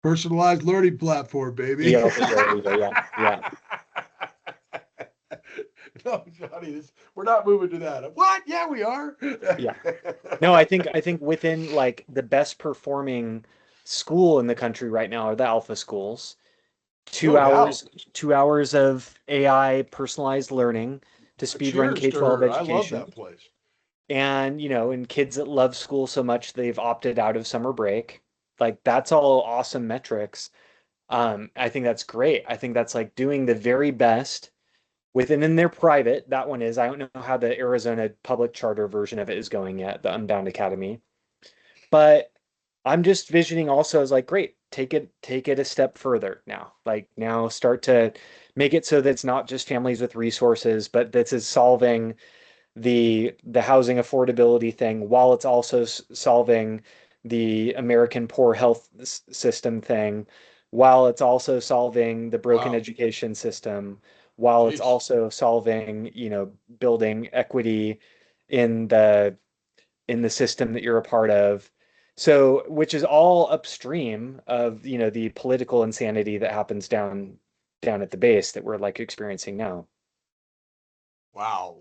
Personalized learning platform, baby. PLP, there you go. Yeah. No, Johnny, we're not moving to that. What? Yeah, we are. Yeah. No, I think within like the best performing school in the country right now are the alpha schools. No doubt. 2 hours of AI personalized learning to speed run Cheers to K-12 her. I love education. that place. And, and kids that love school so much they've opted out of summer break Like that's all awesome metrics. I think that's great. I think that's like doing the very best within, and they're private. That one is. I don't know how the Arizona public charter version of it is going yet, the Unbound Academy. But I'm just visioning also as like, great, take it a step further now. Like now start to make it so that it's not just families with resources, but this is solving the housing affordability thing while it's also solving the American poor health system thing, while it's also solving the broken Wow. education system, while it's Jeez. also solving, building equity in the system that you're a part of. So, which is all upstream of, the political insanity that happens down at the base that we're like experiencing now. Wow.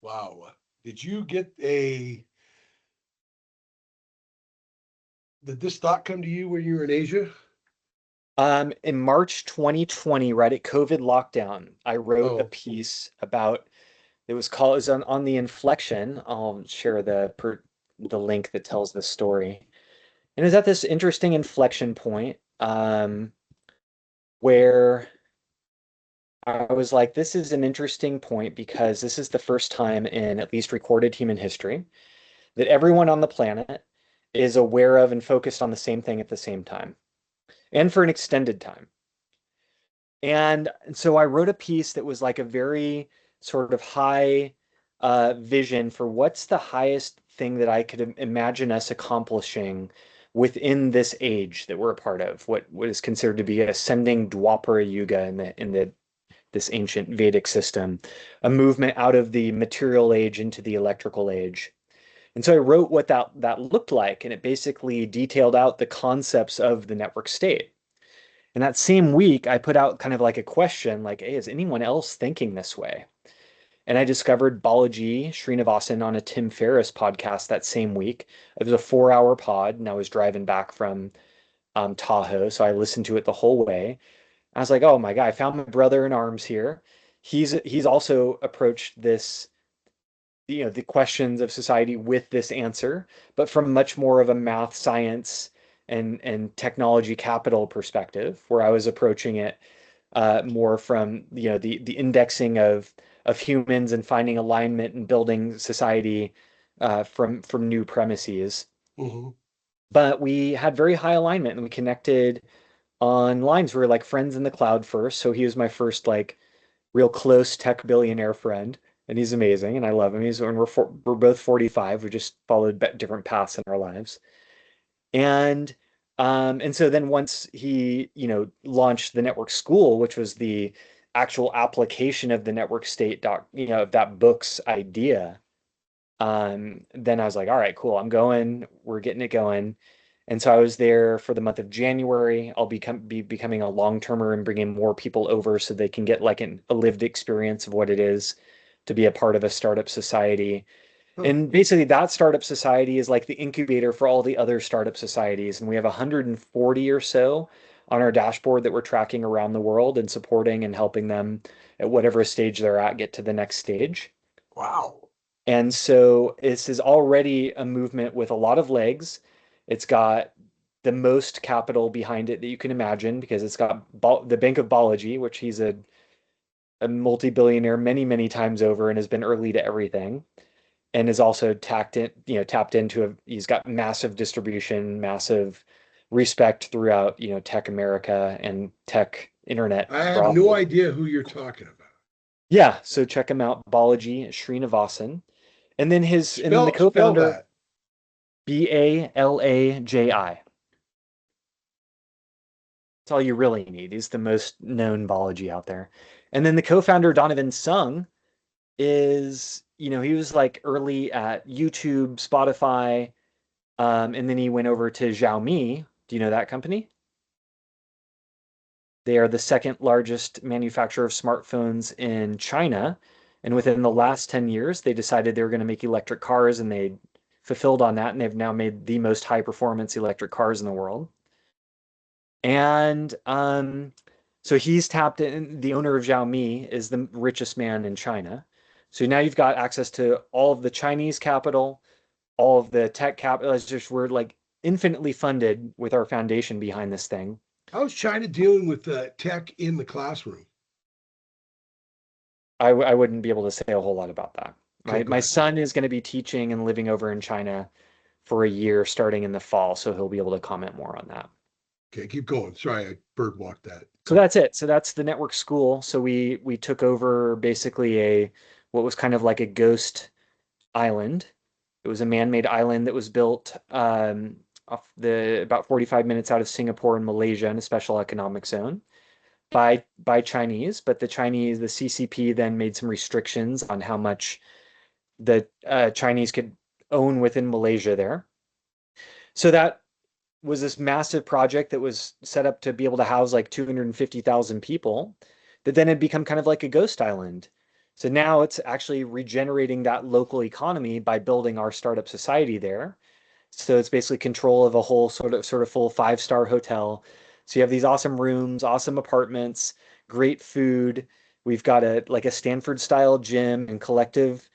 Wow. Did you get did this thought come to you when you were in Asia? In March 2020, right at COVID lockdown, I wrote a Oh, piece about it was on the inflection. I'll share the link that tells the story. And it was at this interesting inflection point, where I was like, this is an interesting point because this is the first time in at least recorded human history that everyone on the planet is aware of and focused on the same thing at the same time and for an extended time. And so I wrote a piece that was like a very sort of high vision for what's the highest thing that I could imagine us accomplishing within this age that we're a part of, what is considered to be ascending Dwapara Yuga in the this ancient Vedic system, a movement out of the material age into the electrical age. And so I wrote what that looked like, and it basically detailed out the concepts of the network state. And that same week, I put out kind of like a question, like, hey, is anyone else thinking this way? And I discovered Balaji Srinivasan on a Tim Ferriss podcast that same week. It was a 4-hour pod, and I was driving back from Tahoe, so I listened to it the whole way. I was like, oh my God, I found my brother in arms here. He's also approached this, the questions of society with this answer, but from much more of a math, science, and technology capital perspective, where I was approaching it more from the indexing of humans and finding alignment and building society from new premises. mhm. But we had very high alignment and we connected on lines. We were like friends in the cloud first. So he was my first like real close tech billionaire friend, and he's amazing, and I love him. We're both 45. We just followed different paths in our lives, and so then once he launched the network school, which was the actual application of the network state of that book's idea, then I was like, all right, cool, I'm going, we're getting it going. And so I was there for the month of January. I'll be becoming a long-termer and bringing more people over so they can get like a lived experience of what it is to be a part of a startup society. Huh. And basically that startup society is like the incubator for all the other startup societies. And we have 140 or so on our dashboard that we're tracking around the world and supporting and helping them at whatever stage they're at get to the next stage. Wow. And so this is already a movement with a lot of legs. It's got the most capital behind it that you can imagine because it's got the Bank of Balaji, which he's a multi-billionaire many, many times over and has been early to everything, and is also tapped into he's got massive distribution, massive respect throughout, tech America and tech internet I have no broadly. idea who you're talking about. Yeah, so check him out, Balaji Srinivasan. And then the Spell co-founder, that. Balaji. That's all you really need. He's the most known Balaji out there. And then the co-founder, Donovan Sung, he was like early at YouTube, Spotify, and then he went over to Xiaomi. Do you know that company? They are the second largest manufacturer of smartphones in China. And within the last 10 years, they decided they were going to make electric cars, and they fulfilled on that. And they've now made the most high performance electric cars in the world. And so he's tapped in. The owner of Xiaomi is the richest man in China. So now you've got access to all of the Chinese capital, all of the tech capital. It's just we're like infinitely funded with our foundation behind this thing. How's China dealing with tech in the classroom? I wouldn't be able to say a whole lot about that. Okay, My good. son is going to be teaching and living over in China for a year starting in the fall, so he'll be able to comment more on that. Okay, keep going. Sorry, I bird walked that. So that's it. So that's the network school. So we took over basically a what was kind of like a ghost island. It was a man-made island that was built off the about 45 minutes out of Singapore and Malaysia in a special economic zone by Chinese, but the CCP then made some restrictions on how much the Chinese could own within Malaysia there. So that was this massive project that was set up to be able to house like 250,000 people that then had become kind of like a ghost island. So now it's actually regenerating that local economy by building our startup society there. So it's basically control of a whole sort of full 5-star hotel. So you have these awesome rooms, awesome apartments, great food. We've got a Stanford style gym and collective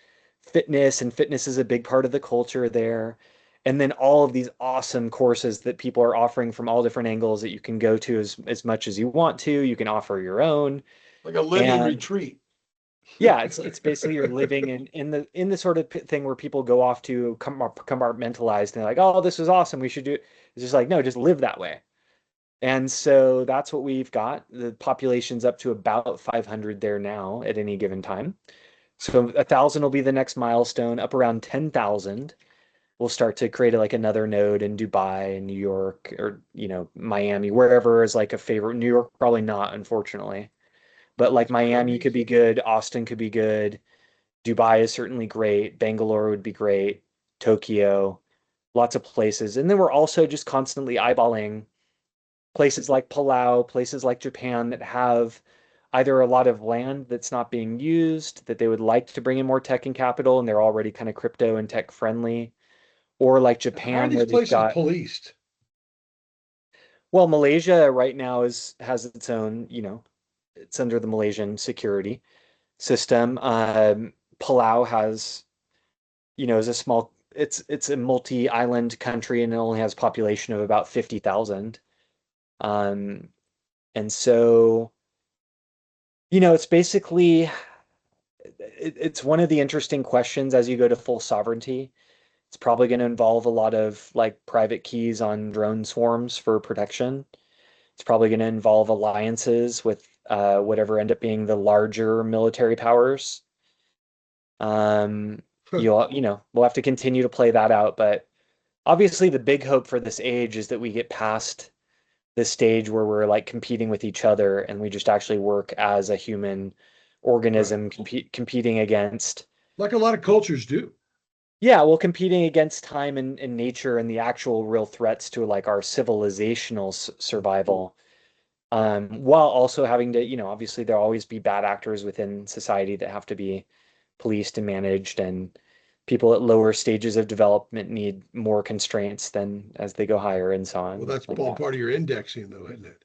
fitness, and fitness is a big part of the culture there. And then all of these awesome courses that people are offering from all different angles that you can go to as much as you want to. You can offer your own. Like a living And retreat. yeah, it's basically you're living in the sort of thing where people go off to compartmentalize and they're like, oh, this is awesome. We should do it. It's just like, no, just live that way. And so that's what we've got. The population's up to about 500 there now at any given time. So 1,000 will be the next milestone. Up around 10,000, we'll start to create like another node in Dubai and New York or Miami, wherever is like a favorite. New York, probably not, unfortunately. But like Miami could be good, Austin could be good, Dubai is certainly great, Bangalore would be great, Tokyo, lots of places. And then we're also just constantly eyeballing places like Palau, places like Japan that have either a lot of land that's not being used, that they would like to bring in more tech and capital, and they're already kind of crypto and tech friendly, or like How are Japan these where they've places got, policed? well, Malaysia right now has its own, it's under the Malaysian security system. Palau has, is a small, it's a multi-island country and it only has a population of about 50,000. Um, and so, it's basically, it's one of the interesting questions as you go to full sovereignty. It's probably going to involve a lot of like private keys on drone swarms for protection. It's probably going to involve alliances with whatever end up being the larger military powers. We'll have to continue to play that out, but obviously the big hope for this age is that we get past this stage where we're like competing with each other and we just actually work as a human Right. organism competing against, Like a lot of cultures do. yeah, well, competing against time and nature and the actual real threats to like our civilizational survival. While also having to, obviously there'll always be bad actors within society that have to be policed and managed, and people at lower stages of development need more constraints than as they go higher and so Well, on that's like all that. part of your indexing, though, isn't it?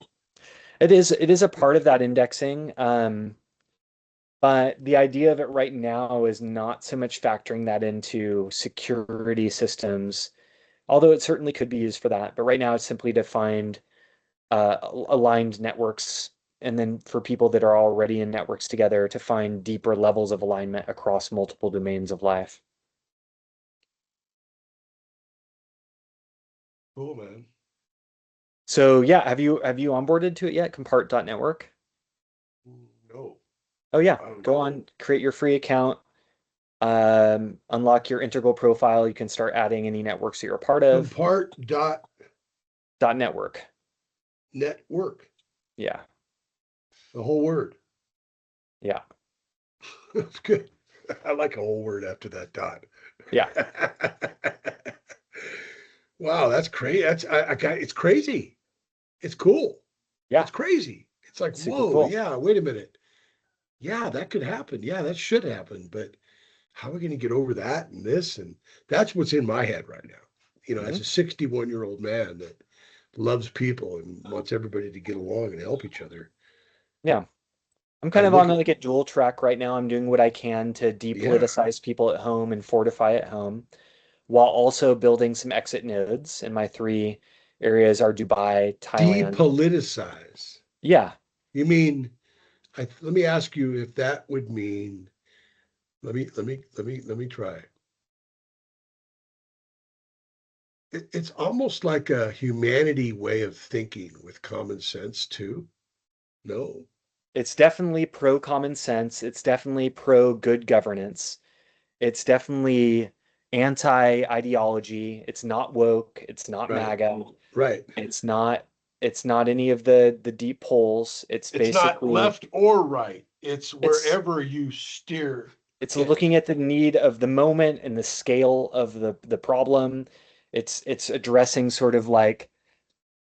It is a part of that indexing. But the idea of it right now is not so much factoring that into security systems, although it certainly could be used for that. But right now it's simply to find aligned networks, and then for people that are already in networks together to find deeper levels of alignment across multiple domains of life. Cool, man. So yeah, have you onboarded to it yet? Compart.network? No, Oh yeah, I don't go know. on, create your free account, unlock your integral profile. You can start adding any networks that you're a part of. Compart.network. .network. Yeah, The whole word. yeah, That's good. I like a whole word after that dot. yeah, Wow, that's crazy. It's crazy. It's cool. yeah. It's crazy. It's like, Super whoa, cool. yeah, wait a minute. Yeah, that could happen. Yeah, that should happen. But how are we going to get over that and this? And that's what's in my head right now. As Hmm. a 61-year-old man that loves people and wants everybody to get along and help each other. Yeah. I'm I kind of look on at, like a dual track right now. I'm doing what I can to yeah, depoliticize people at home and fortify at home, while also building some exit nodes. And my three areas are Dubai, Thailand. Depoliticize. Yeah, You mean, let me ask you if that would mean, let me try. It's almost like a humanity way of thinking with common sense too. No. it's definitely pro common sense. It's definitely pro good governance. It's definitely anti ideology. It's not woke. It's not Right. MAGA. Right. It's not any of the deep poles. It's It's not basically left or right. It's it's wherever you steer. it's it. looking at the need of the moment and the scale of the problem. It's addressing sort of like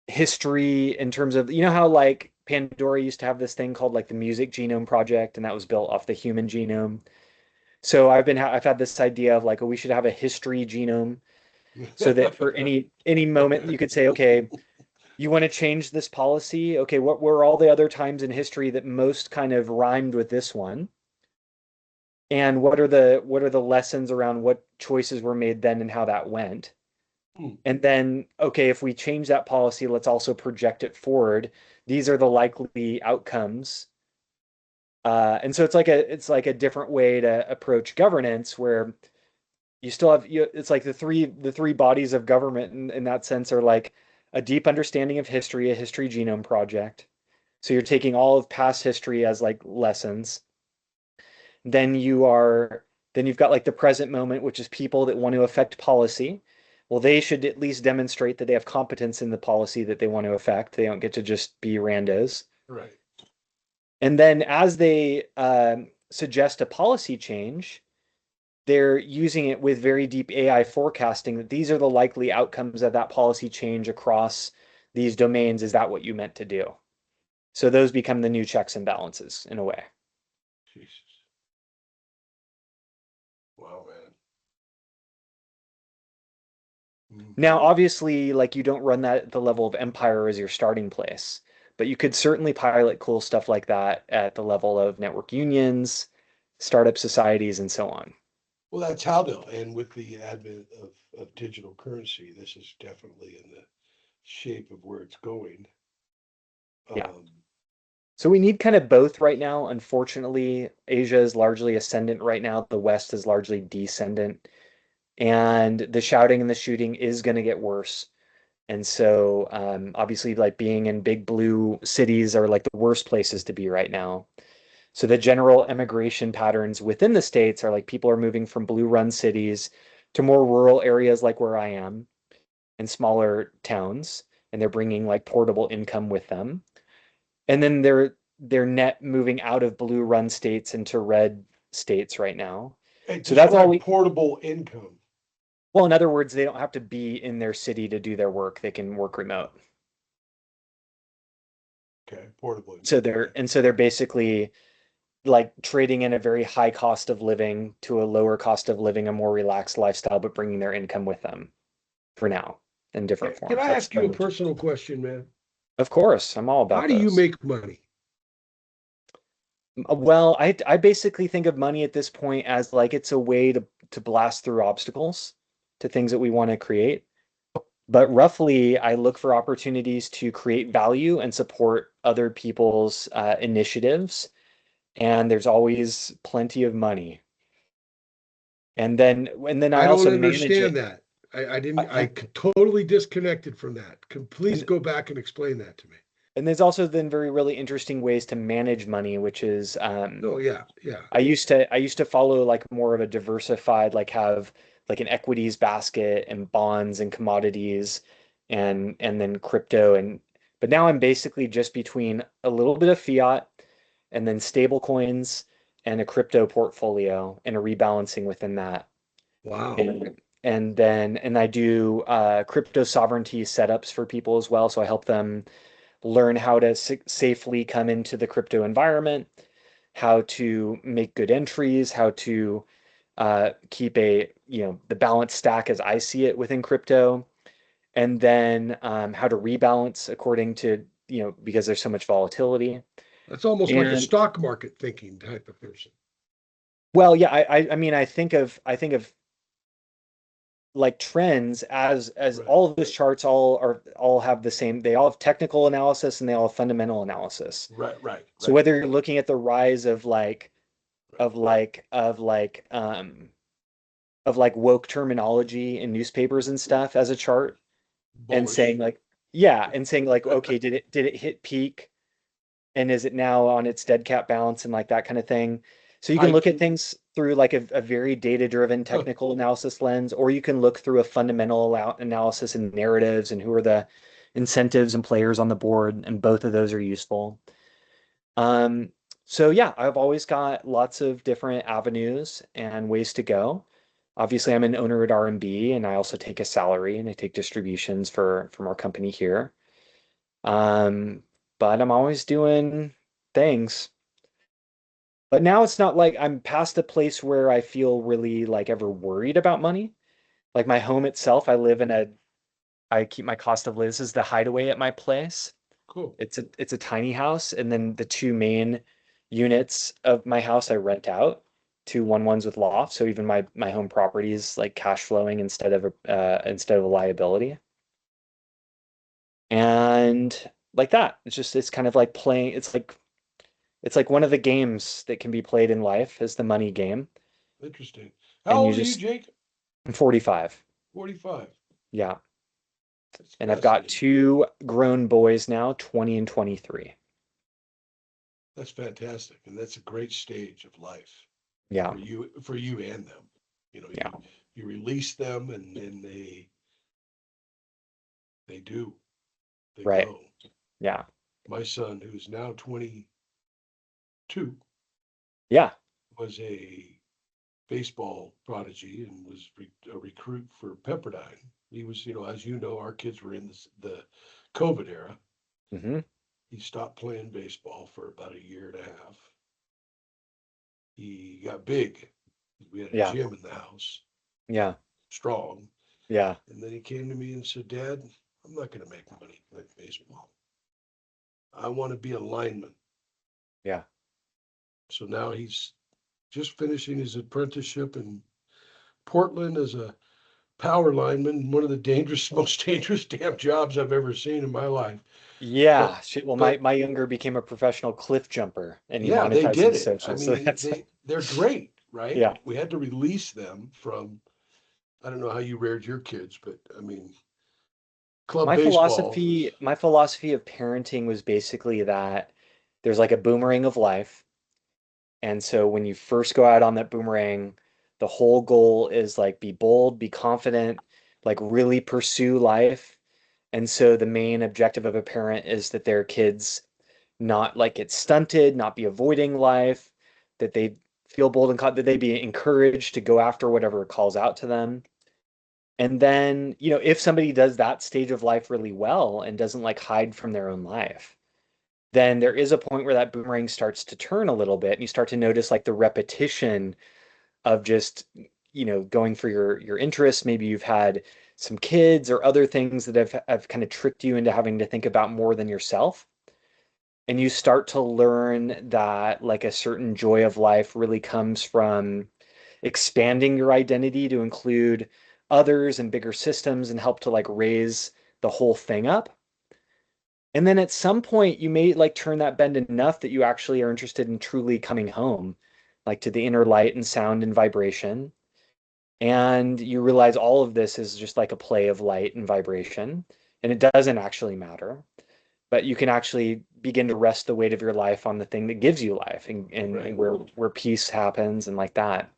history in terms of, you know how like Pandora used to have this thing called like the Music Genome Project, and that was built off the human genome. So I've had this idea of like, oh, we should have a history genome so that for any moment you could say, okay, you want to change this policy? Okay, what were all the other times in history that most kind of rhymed with this one? And what are the lessons around what choices were made then and how that went? Hmm. And then, okay, if we change that policy, let's also project it forward. These are the likely outcomes. And so it's like a different way to approach governance where you still have it's like the three bodies of government in that sense are like a deep understanding of history, a history genome project. So you're taking all of past history as like lessons. Then then you've got like the present moment, which is people that want to affect policy. Well, they should at least demonstrate that they have competence in the policy that they want to affect. They don't get to just be randos. Right. And then as they suggest a policy change, they're using it with very deep AI forecasting that these are the likely outcomes of that policy change across these domains. Is that what you meant to do? So those become the new checks and balances in a way. Jesus. Wow, man. Now, obviously, like you don't run that at the level of empire as your starting place, but you could certainly pilot cool stuff like that at the level of network unions, startup societies, and so on. Well, that's how they'll, and with the advent of digital currency, this is definitely in the shape of where it's going. Yeah. Um, So we need kind of both right now. Unfortunately, Asia is largely ascendant right now. The West is largely descendant. And the shouting and the shooting is going to get worse. And so, obviously, like being in big blue cities are like the worst places to be right now. So the general immigration patterns within the states are like people are moving from blue run cities to more rural areas like where I am and smaller towns, and they're bringing like portable income with them. And then they're net moving out of blue run states into red states right now. hey, So that's all describe we, portable income. well, in other words, they don't have to be in their city to do their work. They can work remote. Okay, portable So income. they're basically like trading in a very high cost of living to a lower cost of living, a more relaxed lifestyle, but bringing their income with them for now in different Can forms. I That's ask you a personal question, man? of course, I'm all How about do you those. make money? Well, I basically think of money at this point as like it's a way to blast through obstacles to things that we want to create. But roughly, I look for opportunities to create value and support other people's initiatives. And there's always plenty of money. And then I I don't also manage understand it. that. I didn't, And, totally disconnected from that. Please and go back and explain that to me. and there's also then very really interesting ways to manage money, which is No, yeah, yeah. I used to follow like more of a diversified, like have like an equities basket and bonds and commodities and then crypto but now I'm basically just between a little bit of fiat and then stable coins and a crypto portfolio and a rebalancing within that. Wow. And I do crypto sovereignty setups for people as well. So I help them learn how to safely come into the crypto environment, how to make good entries, how to keep the balance stack as I see it within crypto, and then how to rebalance according to, because there's so much volatility. That's almost like a And stock market thinking type of person. well, yeah, I mean, I think of like trends as Right. all of those charts all have the same, they all have technical analysis and they all have fundamental analysis. Right. Right. So Right. whether you're looking at the rise of Right. woke terminology in newspapers and stuff as a chart, and saying Bullish. like, yeah, and saying like, okay, did it hit peak, and is it now on its dead cat bounce, and like that kind of thing. So you can look Hike. at things through like a very data-driven Huh. technical analysis lens, or you can look through a fundamental analysis and narratives and who are the incentives and players on the board, and both of those are useful. Um, so yeah, I've always got lots of different avenues and ways to go. Obviously, I'm an owner at R&B, and I also take a salary and I take distributions from our company here. Um, but I'm always doing things. But now it's not like I'm past a place where I feel really like ever worried about money. Like my home itself, I keep my cost of living. This is the hideaway at my place. Cool. It's a tiny house, and then the two main units of my house I rent out to ones with loft. So even my home property is like cash flowing instead of a liability. And like that, it's kind of like playing. It's like one of the games that can be played in life is the money game, Interesting. How and you old are you, just Jake? I'm 45. 45. Yeah, That's and I've got fascinating. two grown boys now, 20 and 23. That's fantastic. And that's a great stage of life Yeah, for you and them. You know, yeah, you release them and then they do. They right. go. Yeah, My son, who's now 22, yeah. was a baseball prodigy and was a recruit for Pepperdine. He was, as you know, our kids were in the COVID era. Hmm. He stopped playing baseball for about a year and a half. He got big. We had a Yeah, gym in the house, yeah, strong. yeah, And then he came to me and said, Dad, I'm not going to make money playing baseball. I want to be a lineman. yeah. So now he's just finishing his apprenticeship in Portland as a power lineman, one of the most dangerous damn jobs I've ever seen in my life. But Yeah, shit. Well, my but my younger became a professional cliff jumper, and he yeah, they did monetizes it. I social. So mean, that's they're great, right? yeah. We had to release them from, I don't know how you reared your kids, but I mean, club My baseball. philosophy, my philosophy of parenting was basically that there's like a boomerang of life, and so when you first go out on that boomerang, the whole goal is like be bold, be confident, like really pursue life. And so the main objective of a parent is that their kids not like get stunted, not be avoiding life, that they feel bold and that they be encouraged to go after whatever calls out to them. And then, if somebody does that stage of life really well and doesn't like hide from their own life, then there is a point where that boomerang starts to turn a little bit and you start to notice like the repetition of just, going for your interests. Maybe you've had some kids or other things that have kind of tricked you into having to think about more than yourself. And you start to learn that like a certain joy of life really comes from expanding your identity to include others and bigger systems and help to like raise the whole thing up. And then at some point you may like turn that bend enough that you actually are interested in truly coming home, like to the inner light and sound and vibration. And you realize all of this is just like a play of light and vibration, and it doesn't actually matter, but you can actually begin to rest the weight of your life on the thing that gives you life, and Right. where peace happens and like that.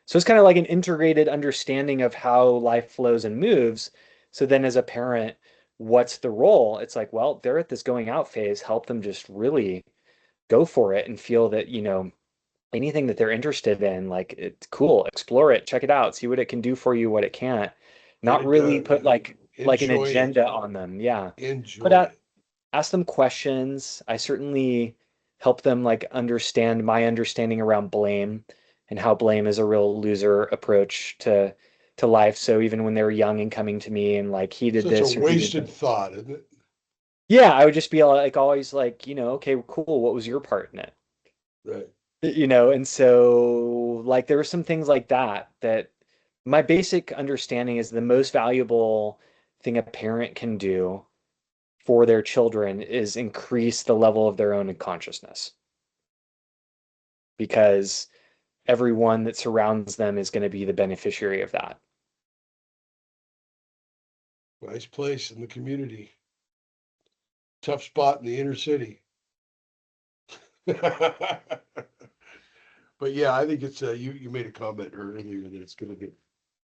So it's kind of like an integrated understanding of how life flows and moves. So then as a parent, what's the role? It's like, well, they're at this going out phase, help them just really go for it and feel that, anything that they're interested in, like it's cool, explore it, check it out, see what it can do for you, what it can't. Get Not it really done. put like an Enjoy it. agenda on them. Yeah. Put Enjoy out it. Ask them questions. I certainly help them like understand my understanding around blame and how blame is a real loser approach to life. So even when they were young and coming to me and like he did Such a this or he did wasted that. thought, isn't it? Yeah, I would just be like always like, okay, cool. What was your part in it? Right. And so like there were some things like that my basic understanding is the most valuable thing a parent can do for their children is increase the level of their own consciousness, because everyone that surrounds them is going to be the beneficiary of that. Nice place in the community. Tough spot in the inner city. But yeah, I think it's you made a comment earlier that it's going to get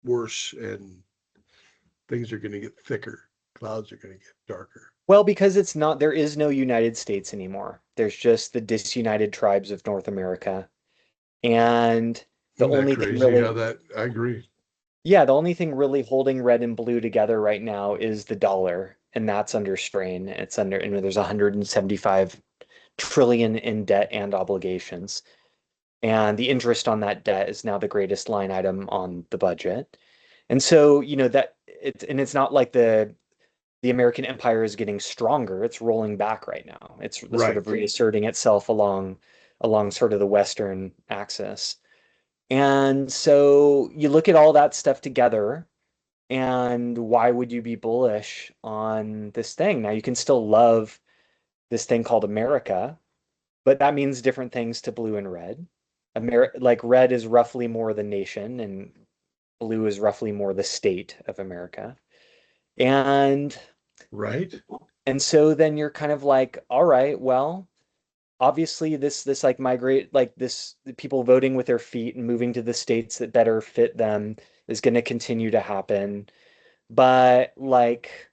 worse and things are going to get thicker. Clouds are going to get darker. Well, because there is no United States anymore. There's just the disunited tribes of North America. And the Isn't that only thing crazy really, how that, I agree. yeah, the only thing really holding red and blue together right now is the dollar, and that's under strain. It's under, there's 175 trillion in debt and obligations. And the interest on that debt is now the greatest line item on the budget. And so, it's not like the American empire is getting stronger. It's rolling back right now. It's sort Right. of reasserting itself along sort of the Western axis. And so you look at all that stuff together, and why would you be bullish on this thing? Now you can still love this thing called America, but that means different things to blue and red. Like red is roughly more the nation, and blue is roughly more the state of America. And Right. and so then you're kind of like, all right, well, obviously this like migrate like this people voting with their feet and moving to the states that better fit them is going to continue to happen. But like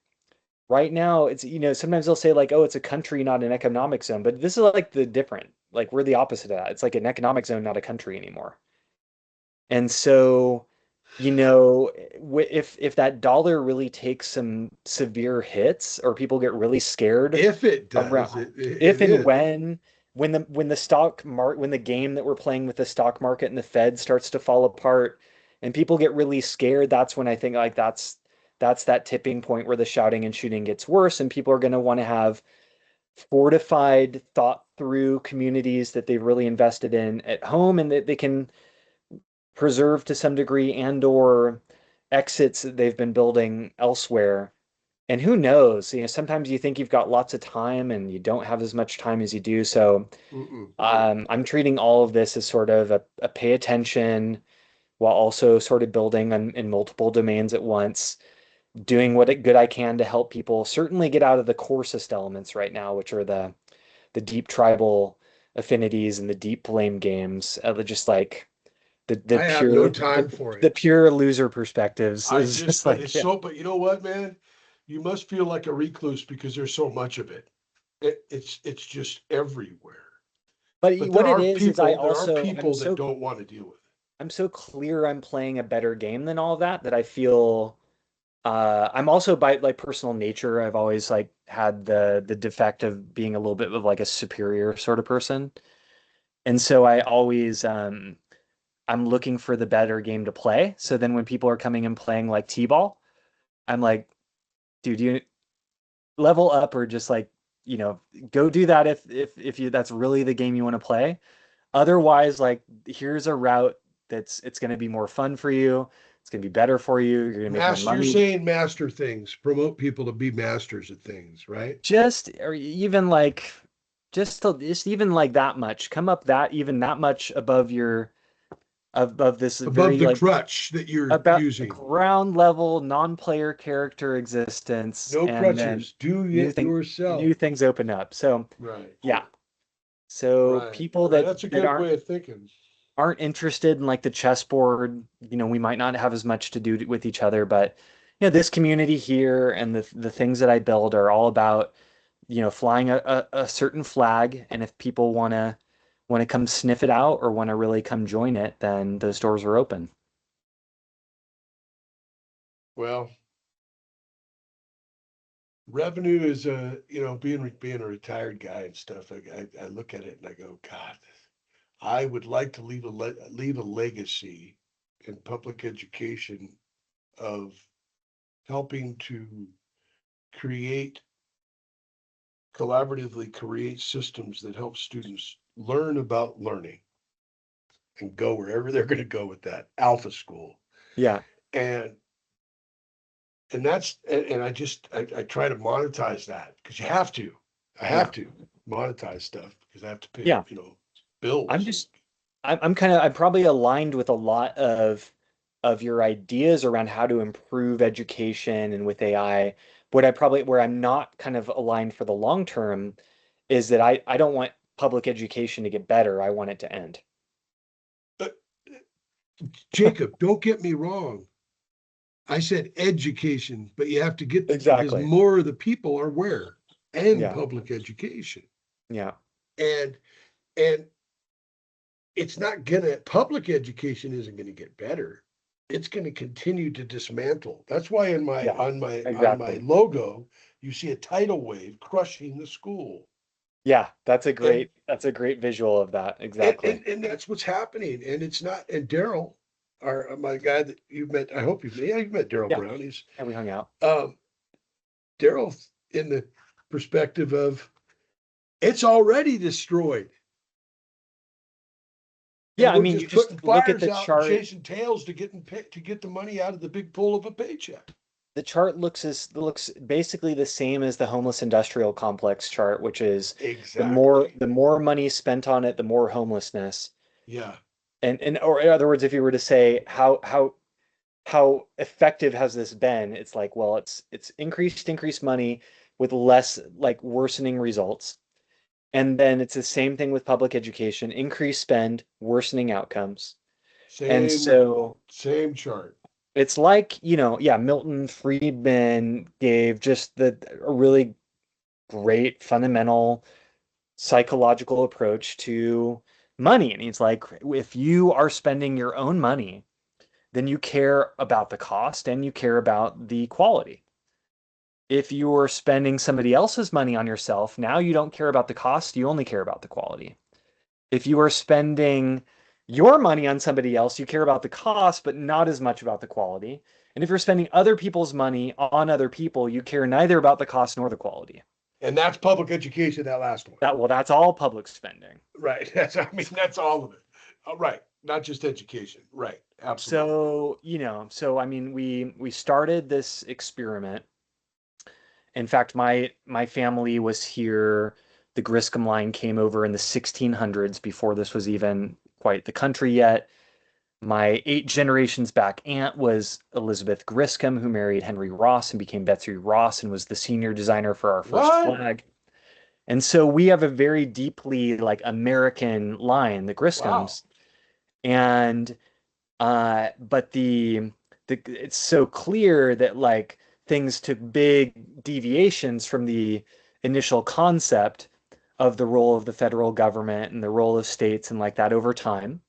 right now, it's sometimes they'll say like, oh, it's a country, not an economic zone. But this is like the different, like we're the opposite of that. It's like an economic zone, not a country anymore. And so, if that dollar really takes some severe hits, or people get really scared If it does, around, it if and is. when the game that we're playing with the stock market and the Fed starts to fall apart, and people get really scared, that's when I think like that's that tipping point where the shouting and shooting gets worse, and people are going to want to have fortified, thought through communities that they've really invested in at home, and that they can preserve to some degree, and or exits that they've been building elsewhere. And who knows, sometimes you think you've got lots of time and you don't have as much time as you do. So Mm-mm. I'm treating all of this as sort of a pay attention, while also sort of building in multiple domains at once, doing what good I can to help people certainly get out of the coarsest elements right now, which are the deep tribal affinities and the deep blame games, just like the I have no pure time for the it. pure loser perspectives I is just, just it's like, yeah. so, but you know what, man? You must feel like a recluse because there's so much of it. It's just everywhere. But But what it is there are I'm people that so don't want to deal with I'm so clear I'm playing a better game than all of that, that I feel I'm also, by like personal nature, I've always like had the defect of being a little bit of like a superior sort of person. And so I always I'm looking for the better game to play. So then when people are coming and playing like T-ball, I'm like, dude, you level up, or just like, you know, go do that if you that's really the game you want to play. Otherwise, like, here's a route it's going to be more fun for you. It's going to be better for you. You're going it. to make more Master, you're money. saying master things, promote people to be masters at things, right? Just, or even like, just even like that much, come up that even that much above above this Above very the like crutch that you're about using. ground level non-player character existence, No and then crutches. Do new it thing yourself. new things open up. So Right. yeah. So Right. people Right. That's a that good way of thinking. aren't interested in like the chessboard, we might not have as much to do with each other, but this community here and the things that I build are all about, flying a certain flag. And if people want to come sniff it out, or want to really come join it, then those doors are open. Well, revenue is being a retired guy and stuff. I look at it and I go, God, I would like to leave a legacy in public education of helping to create collaboratively create systems that help students learn about learning and go wherever they're going to go with that. Alpha school, Yeah. And and I try to monetize that because you have to. I Yeah. have to monetize stuff because I have to pay, Yeah. I'm bills. just I'm probably aligned with a lot of your ideas around how to improve education and with AI. Where I'm not kind of aligned for the long term is that I don't want public education to get better. I want it to end. But Jacob, don't get me wrong. I said education, but you have to get because Exactly. more of the people are where? In Yeah. public education. Yeah. And and it's not gonna public education isn't gonna get better. It's gonna continue to dismantle. That's why in my Yeah. on my Exactly. logo, you see a tidal wave crushing the school. Yeah, And that's a great visual of that. and Exactly. and, and that's what's happening. And it's not and Daryl, our my guy that you've met, I hope you've met, yeah, you've met Daryl Yeah. Brown. He's And we hung out. um Daryl in the perspective of it's already destroyed. Yeah, And I we're mean, you just putting just look at fires the out and chart. chasing tails to get the money out of the big pool of a paycheck. The chart looks basically the same as the homeless industrial complex chart, which is Exactly. the more money spent on it, the more homelessness. Yeah. And or in other words, if you were to say how effective has this been, it's like, well, it's increased money with less like worsening results. And then it's the same thing with public education, increased spend, worsening outcomes. And Same so same chart. it's like, yeah, Milton Friedman gave just a really great fundamental psychological approach to money. And he's like, if you are spending your own money, then you care about the cost and you care about the quality. If you're spending somebody else's money on yourself, now you don't care about the cost, you only care about the quality. If you are spending your money on somebody else, you care about the cost, but not as much about the quality. And if you're spending other people's money on other people, you care neither about the cost nor the quality. And that's public education, that last one. That's all public spending. Right. That's all of it. Right. Not just education. Right. Absolutely. So, I mean, we started this experiment. In fact, my family was here. The Griscom line came over in the 1600s before this was even quite the country yet. My 8 generations back aunt was Elizabeth Griscom, who married Henry Ross and became Betsy Ross and was the senior designer for our first What? flag. And so we have a very deeply like American line, the Wow. Griscoms. And but it's so clear that like things took big deviations from the initial concept of the role of the federal government and the role of states and like that over time.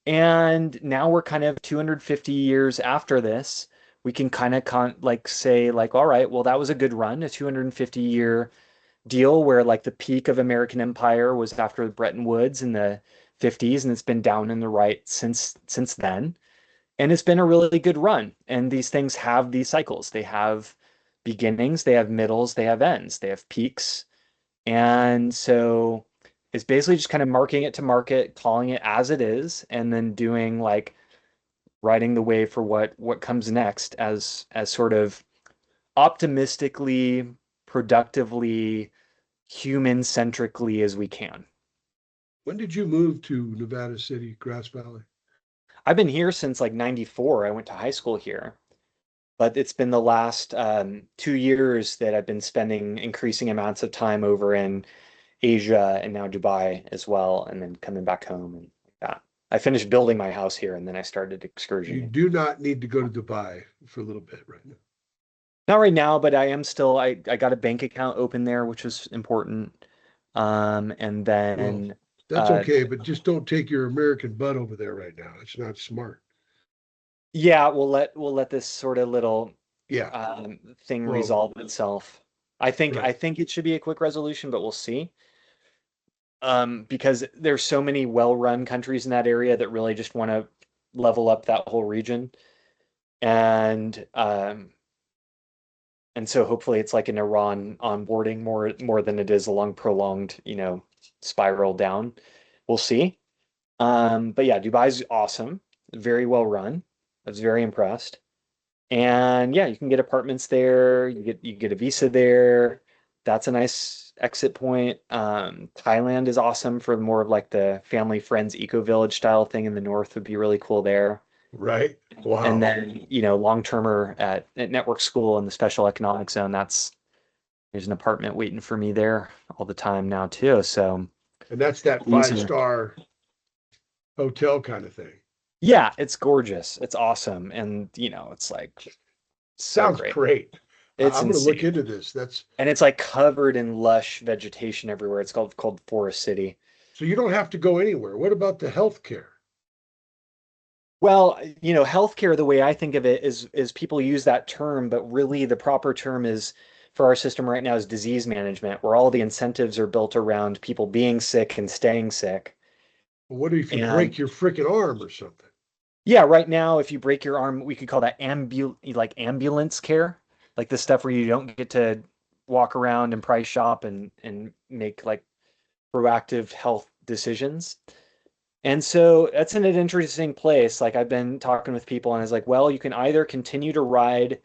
And now we're kind of 250 years after this. We can kind of like say like, all right, well, that was a good run, a 250-year deal where like the peak of American empire was after Bretton Woods in the 50s, and it's been down in the right since then. And it's been a really good run. And these things have these cycles. They have beginnings, they have middles, they have ends, they have peaks. And so it's basically just kind of marking it to market, calling it as it is, and then doing like riding the wave for what comes next as sort of optimistically, productively, human centrically as we can. When did you move to Nevada City, Grass Valley? I've been here since like 94. I went to high school here, but it's been the last 2 years that I've been spending increasing amounts of time over in Asia and now Dubai as well, and then coming back home and like that. I finished building my house here and then I started You excursioning. do not need to go to Dubai for a little bit right now. Not right now, but I am still I got a bank account open there, which was important. And Well, then that's uh okay, but just don't take your American butt over there right now. It's not smart. yeah, we'll let this sort of little Yeah. thing Well, resolve itself. I right. think it should be a quick resolution, but we'll see. Because there's so many well-run countries in that area that really just want to level up that whole region. And and so hopefully it's like an Iran onboarding more than it is a long prolonged, spiral down. We'll see. But yeah, Dubai's awesome, very well run. I was very impressed. And yeah, you can get apartments there. You get a visa there. That's a nice exit point. Thailand is awesome for more of like the family friends eco village style thing in the north would be really cool there. Right? And Wow. then, long-termer at network school in the special economic zone, there's an apartment waiting for me there all the time now too. So And that's that these five are, star hotel kind of thing. yeah, it's gorgeous. It's awesome. And it's like so Sounds great. great. It's I'm going to look insane. into this. That's And it's like covered in lush vegetation everywhere. It's called Forest City. so you don't have to go anywhere. What about the healthcare? Well, healthcare, the way I think of it is people use that term, but really the proper term is for our system right now is disease management, where all the incentives are built around people being sick and staying sick. What if you And break your freaking arm or something? yeah, right now, if you break your arm, we could call that ambulance care, like the stuff where you don't get to walk around and price shop and make like proactive health decisions. And so that's in an interesting place. Like I've been talking with people and it's like, well, you can either continue to ride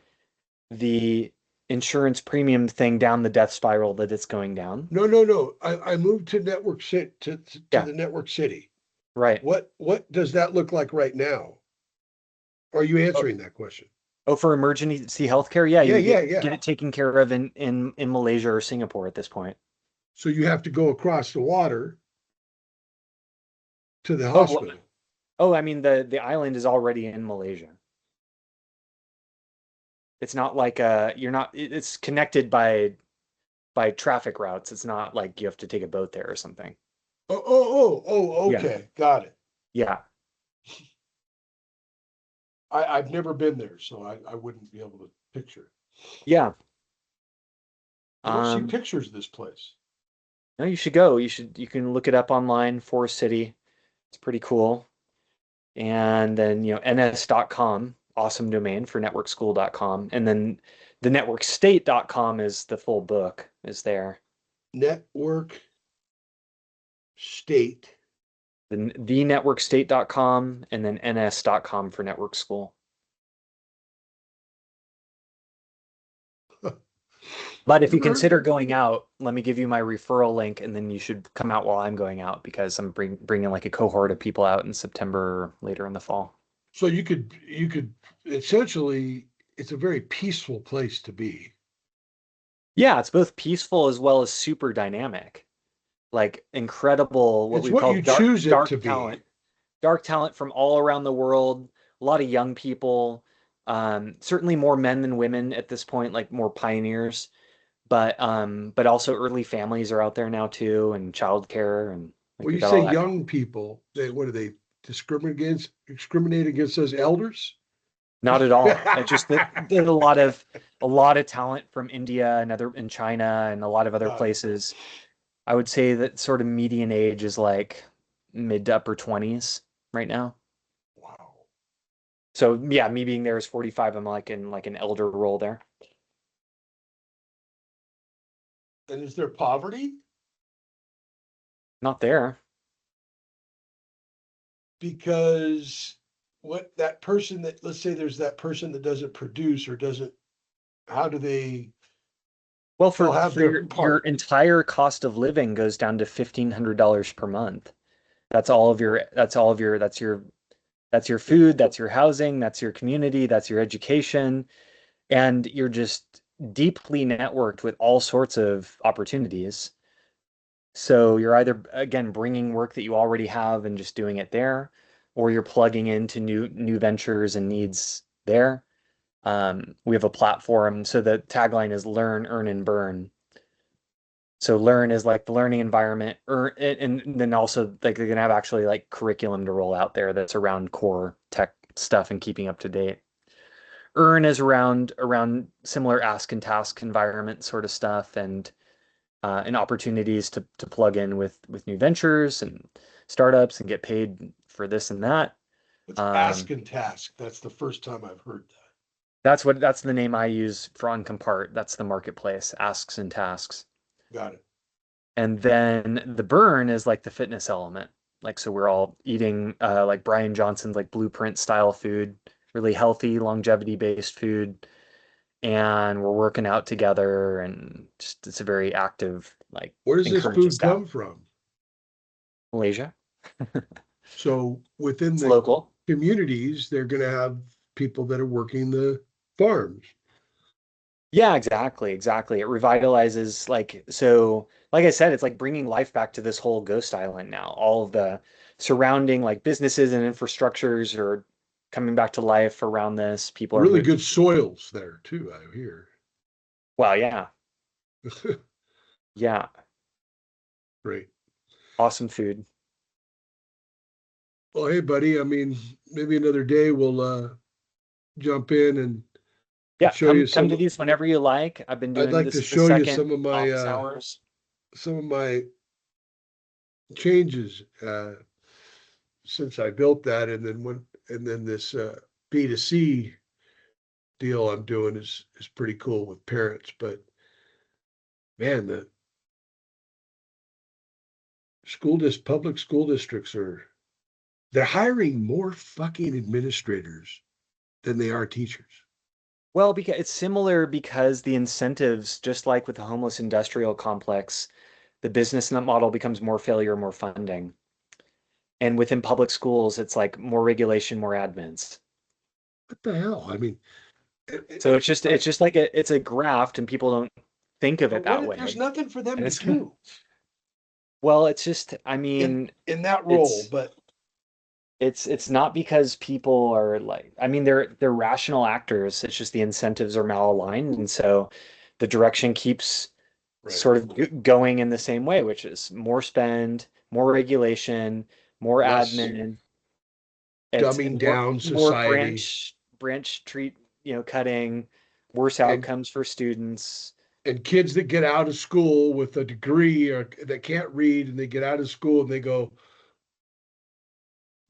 the insurance premium thing down the death spiral that it's going down. No, no, no. I moved to network city to Yeah, the network city. right. What does that look like right now? Are you Oh, answering that question? oh, for emergency healthcare, yeah, you Yeah, would yeah, get yeah. it taken care of in Malaysia or Singapore at this point. So you have to go across the water to the Oh, well, hospital. oh, I mean the island is already in Malaysia. It's not like you're not it's connected by traffic routes. It's not like you have to take a boat there or something. Oh, Yeah. okay. Got it. Yeah. I've never been there, so I wouldn't be able to picture it. Yeah. I don't see Um, pictures of this place. no, you should go. You can look it up online, Forest City. It's pretty cool. And then, ns.com, awesome domain for networkschool.com. And then the networkstate.com is the full book is there. Network state. The networkstate.com and then ns.com for network school. But if you consider going out, let me give you my referral link, and then you should come out while I'm going out because I'm bringing like a cohort of people out in September or later in the fall. So you could essentially, it's a very peaceful place to be. Yeah, it's both peaceful as well as super dynamic. Like incredible, what It's we what call you choose it to be. dark talent from all around the world. A lot of young people, certainly more men than women at this point, like more pioneers. But also early families are out there now too, and childcare, and like When we you got say all that. young people, what do they discriminate against us elders? Not at all. It's just that there's a lot of talent from India and China and a lot of other Got it. places. I would say that sort of median age is like mid to upper 20s right now. Wow. So yeah, me being there is 45. I'm like in like an elder role there. And is there poverty? Not there. Because what that person that, let's say there's that person that doesn't produce or doesn't, how do they, Well, they'll for have for their your part. entire cost of living goes down to $1,500 per month. That's your food, that's your housing, that's your community, that's your education, and you're just deeply networked with all sorts of opportunities. So you're either, again, bringing work that you already have and just doing it there, or you're plugging into new ventures and needs there. We have a platform. So the tagline is learn, earn, and burn. So learn is like the learning environment, and then also like they're gonna have actually like curriculum to roll out there that's around core tech stuff and keeping up to date. Earn is around similar ask and task environment sort of stuff and opportunities to plug in with new ventures and startups and get paid for this and that. It's ask Um, and task. That's the first time I've heard that. that's the name I use for Uncompart. That's the marketplace, asks and tasks. Got it. And then the burn is like the fitness element. Like so we're all eating like Brian Johnson's like blueprint style food. really healthy, longevity-based food, and we're working out together, and just it's a very active, like Where does this encourages food staff. come from? Malaysia, So within it's the local. communities, they're going to have people that are working the farms. Yeah, exactly, exactly. It revitalizes like I said, it's like bringing life back to this whole ghost island now. All of the surrounding like businesses and infrastructures are coming back to life around this. People are Really moving. good soils there too, I hear. Well, yeah, yeah, Great. awesome food. Well, hey, buddy, I mean, maybe another day we'll jump in and Yeah, show you come to some. these whenever you like. I've been I'd doing like this to is the show you second office hours. some of my changes since I built that, and then this B2C deal I'm doing is pretty cool with parents. But man, the public school districts they're hiring more fucking administrators than they are teachers. Well, because it's similar because the incentives, just like with the homeless industrial complex, the business model becomes more failure, more funding. And within public schools, it's like more regulation, more admins. What the hell? I mean, So it's just like it's a graft, and people don't think of but it that there's way. nothing for them And to it's do well, it's just I in mean, in that role. it's But it's not because people are like I mean they're rational actors. It's just the incentives are malaligned, and so the direction keeps right, sort of going in the same way, which is more spend, more regulation, more less admin. It's dumbing more down more society branch treat, cutting, worse and outcomes for students. kids that get out of school with a degree or that can't read and they get out of school and they go,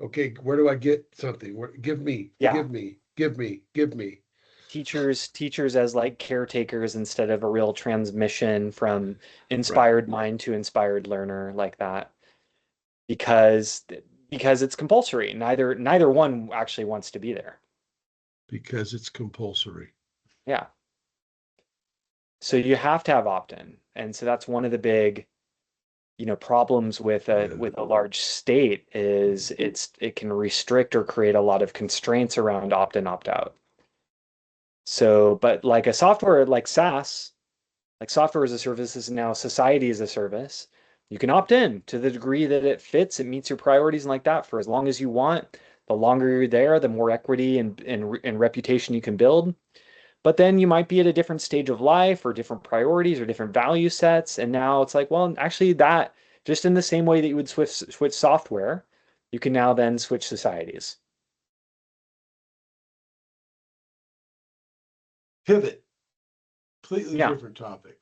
okay, where do I get something? Give me, Yeah, give me, give me, give me. teachers as like caretakers instead of a real transmission from Right. inspired mind to inspired learner like that because because it's compulsory. Neither one actually wants to be there. Because it's compulsory. Yeah. So you have to have opt-in. And so that's one of the big, problems with Yeah. a large state is it can restrict or create a lot of constraints around opt-in, opt-out. So, but like a software like SaaS, like software as a service is now society as a service. You can opt in to the degree that it fits, it meets your priorities and like that for as long as you want. The longer you're there, the more equity and reputation you can build. But then you might be at a different stage of life or different priorities or different value sets. And now it's like, well, actually, that just in the same way that you would switch software, you can now then switch societies. Pivot. Completely Yeah, different topic.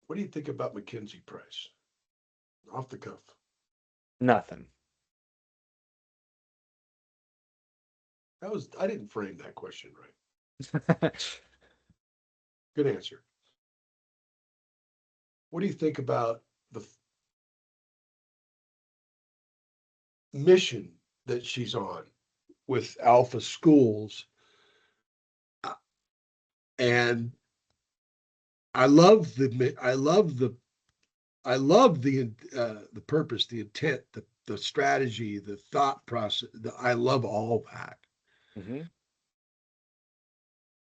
What do you think about McKinsey price? Off the cuff. nothing. I didn't frame that question right. Good answer. What do you think about the mission that she's on with Alpha Schools? And I love the purpose, the intent, the strategy, the thought process. I love all that. Mhm.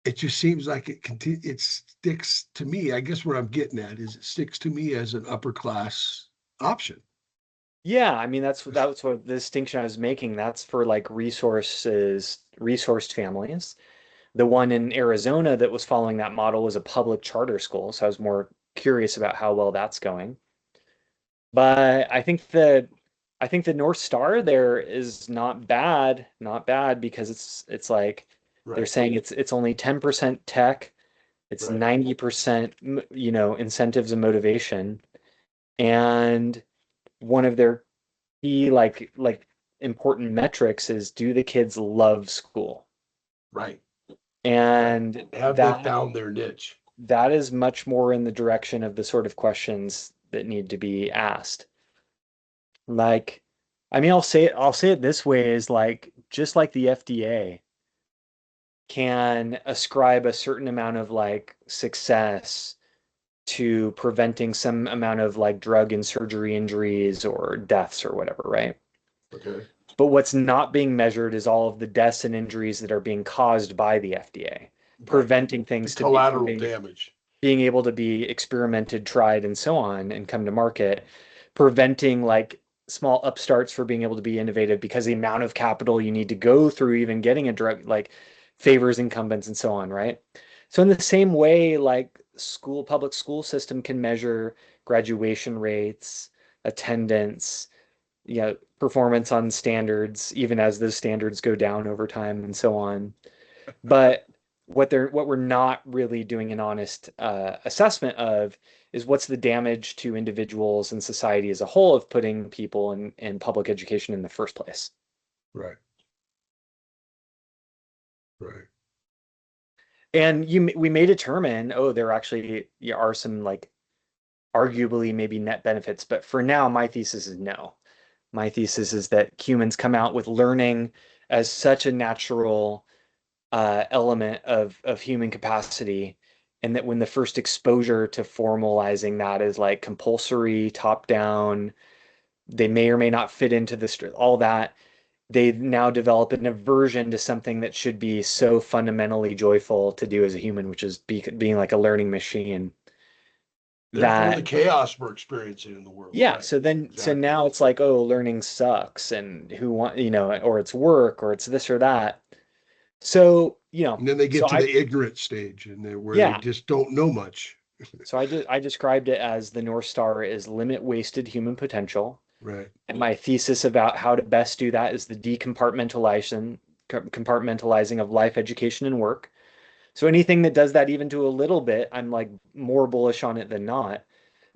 It just seems like it sticks to me. I guess what I'm getting at is it sticks to me as an upper class option. Yeah, I mean that's what the distinction I was making. That's for like resourced families. The one in Arizona that was following that model was a public charter school, so I was more curious about how well that's going. But I think the North Star there is not bad because it's like they're Right, saying it's only 10% tech, it's right. 90%, incentives and motivation. And one of their key like important metrics is do the kids love school? Right. And Have they found their niche? that is much more in the direction of the sort of questions that need to be asked. Like, I mean, I'll say it this way is like just like the FDA. can ascribe a certain amount of like success to preventing some amount of like drug and surgery injuries or deaths or whatever, right? Okay. But what's not being measured is all of the deaths and injuries that are being caused by the FDA, Right. preventing The things to be from collateral damage. being able to be experimented, tried, and so on, and come to market, preventing like small upstarts for being able to be innovative because the amount of capital you need to go through even getting a drug like favors incumbents and so on, right? So in the same way, like public school system can measure graduation rates, attendance, performance on standards, even as those standards go down over time and so on. But what we're not really doing an honest assessment of is what's the damage to individuals and society as a whole of putting people in public education in the first place. Right. Right. And we may determine, oh, there actually are some like arguably maybe net benefits, but for now, my thesis is no. My thesis is that humans come out with learning as such a natural element of human capacity, and that when the first exposure to formalizing that is like compulsory, top down, they may or may not fit into all that. They now develop an aversion to something that should be so fundamentally joyful to do as a human, which is being like a learning machine. Therefore, the That chaos we're experiencing in the world. Yeah, Right. so Exactly. now it's like, oh, learning sucks and who want, or it's work or it's this or that. So, And then they so get to the ignorant stage and where they yeah, just don't know much. so I described it as the North Star is limit wasted human potential. Right. And my thesis about how to best do that is the compartmentalizing of life, education, and work. So anything that does that even to a little bit, I'm like more bullish on it than not.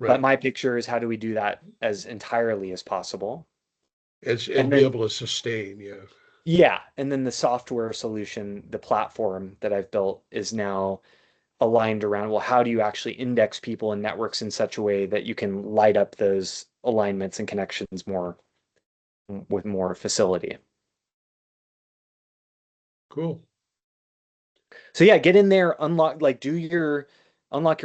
But Right. my picture is how do we do that as entirely as possible? And And be then able to sustain. Yeah. Yeah, and then the software solution, the platform that I've built is now aligned around, well, how do you actually index people and networks in such a way that you can light up those alignments and connections more with more facility? Cool. So yeah, get in there, unlock your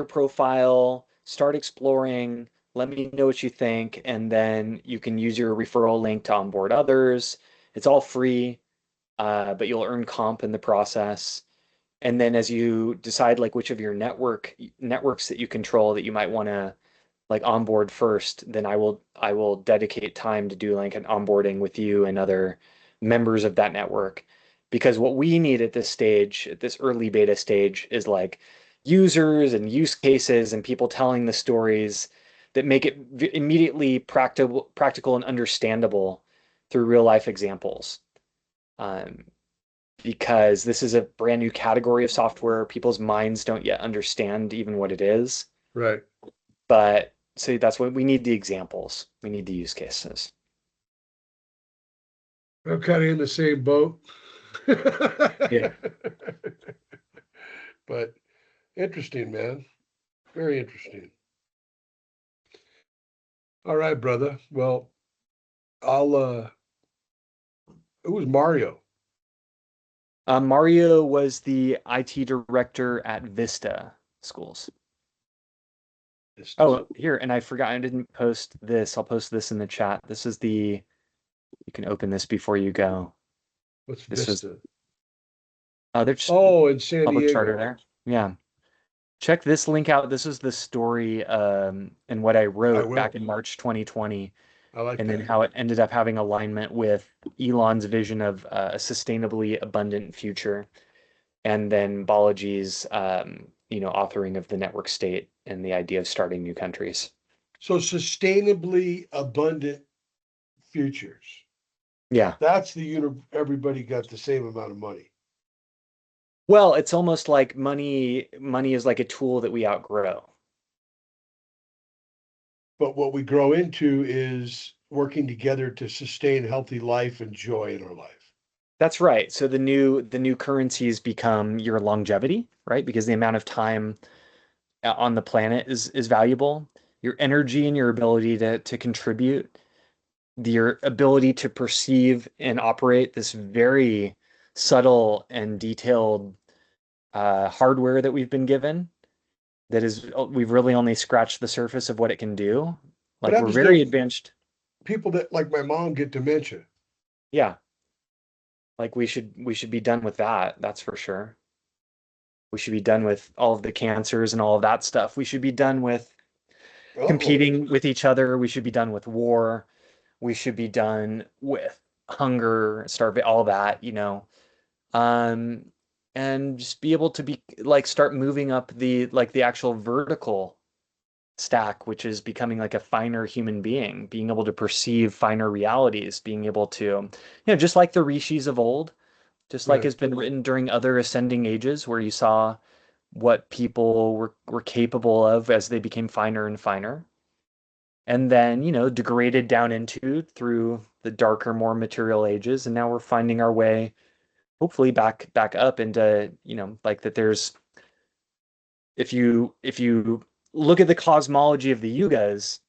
profile, start exploring, let me know what you think, and then you can use your referral link to onboard others. It's all free, but you'll earn comp in the process. And then as you decide like which of your networks that you control that you might want to like onboard first, then I will dedicate time to do like an onboarding with you and other members of that network. Because what we need at this stage, at this early beta stage, is like users and use cases and people telling the stories that make it immediately practical and understandable through real life examples. Um, because this is a brand new category of software. People's minds don't yet understand even what it is. Right. But so that's what we need, the examples. We need the use cases. I'm kind of in the same boat. Yeah. But interesting, man. Very interesting. All right, brother. Well, I'll it was Mario. Mario was the IT director at Vista Schools. Oh, here, and I forgot, I didn't post this. I'll post this in the chat. This is you can open this before you go. What's This was, Vista? they're just Oh, in San public charter Diego. there. Yeah. Check this link out. This is the story and what I I wrote back will. in March 2020, I like and then that. how it ended up having alignment with Elon's vision of a sustainably abundant future, and then Balaji's authoring of the network state and the idea of starting new countries. So sustainably abundant futures. Yeah. That's everybody got the same amount of money. Well, it's almost like money is like a tool that we outgrow. But what we grow into is working together to sustain healthy life and joy in our life. That's right. So the new currencies become your longevity, right? Because the amount of time on the planet is valuable. Your energy and your ability to contribute, your ability to perceive and operate this very subtle and detailed hardware that we've been given that is, we've really only scratched the surface of what it can do. What Like we're happens very to advanced. people that, like my mom, get dementia? Yeah. Like we should be done with that. That's for sure. We should be done with all of the cancers and all of that stuff. We should be done with Uh-oh. competing with each other. We should be done with war. We should be done with hunger, starvation, all that, um, and just be able to be like start moving up the actual vertical stack, which is becoming like a finer human being, being able to perceive finer realities, being able to, just like the rishis of old, just like Right. has been written during other ascending ages, where you saw what people were capable of as they became finer and finer. And then, degraded down into through the darker, more material ages. And now we're finding our way, hopefully back up into, like that there's if you look at the cosmology of the yugas,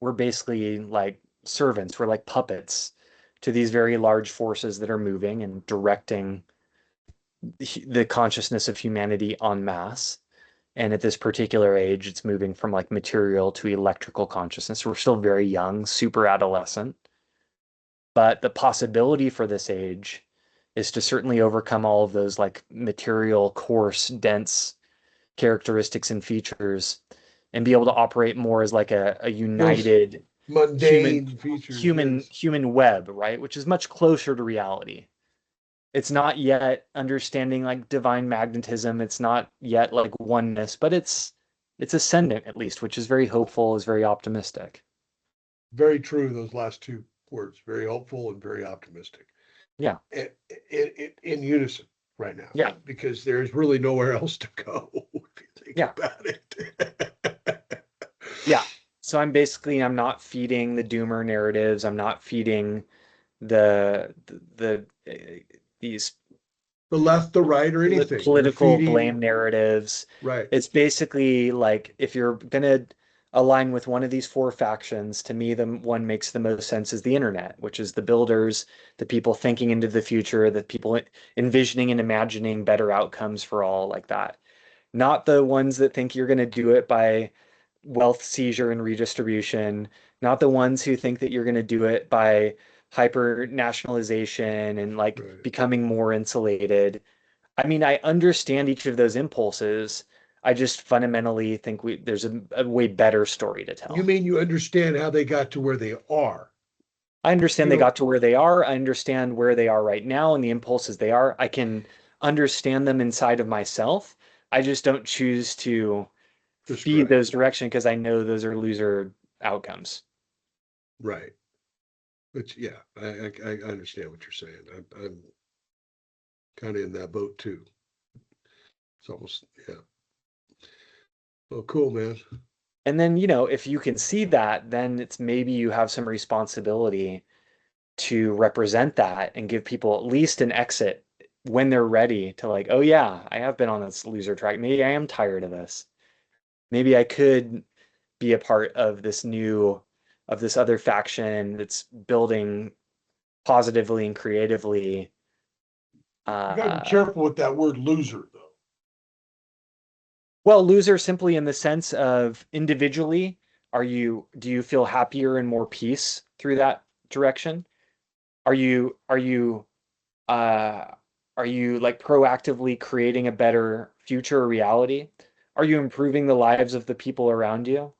we're basically like servants, we're like puppets to these very large forces that are moving and directing the consciousness of humanity en masse. And at this particular age, it's moving from like material to electrical consciousness. We're still very young, super adolescent. But the possibility for this age is to certainly overcome all of those like material, coarse, dense characteristics and features and be able to operate more as like a Those united human mundane features, human yes. human web, right? Which is much closer to reality. It's not yet understanding like divine magnetism. It's not yet like oneness, but it's ascendant at least, which is very hopeful, is very optimistic. Very true, those last two words. Very hopeful and very optimistic. Yeah. In unison right now. Yeah. Because there's really nowhere else to go if you think Yeah. about it. Yeah. So I'm not feeding the doomer narratives. I'm not feeding the these The left, the right, or anything. You're political feeding, blame narratives. right. It's basically like if you're gonna align with one of these four factions, to me, the one makes the most sense is the internet, which is the builders, the people thinking into the future, the people envisioning and imagining better outcomes for all, like that. Not the ones that think you're gonna do it by wealth seizure and redistribution, not the ones who think that you're going to do it by hyper nationalization and like Right. becoming more insulated. I mean, I understand each of those impulses. I just fundamentally think there's a way better story to You tell. mean you understand how they got to where they are? I understand You they know, got to where they are. I understand where they are right now and the impulses they are. I can understand them inside of myself. I just don't choose to feed describe. those direction because I know those are loser outcomes. Right. But yeah, I understand what you're saying. I'm kind of in that boat too. It's almost, yeah. Oh, cool, man. And then, if you can see that, then it's maybe you have some responsibility to represent that and give people at least an exit when they're ready to like, oh yeah, I have been on this loser track. Maybe I am tired of this. Maybe I could be a part of this other faction that's building positively and creatively. You got to be Uh, careful with that word loser, though. well, loser simply in the sense of individually, do you feel happier and more peace through that direction? Are you uh are you like proactively creating a better future or reality? Are you improving the lives of the people around you?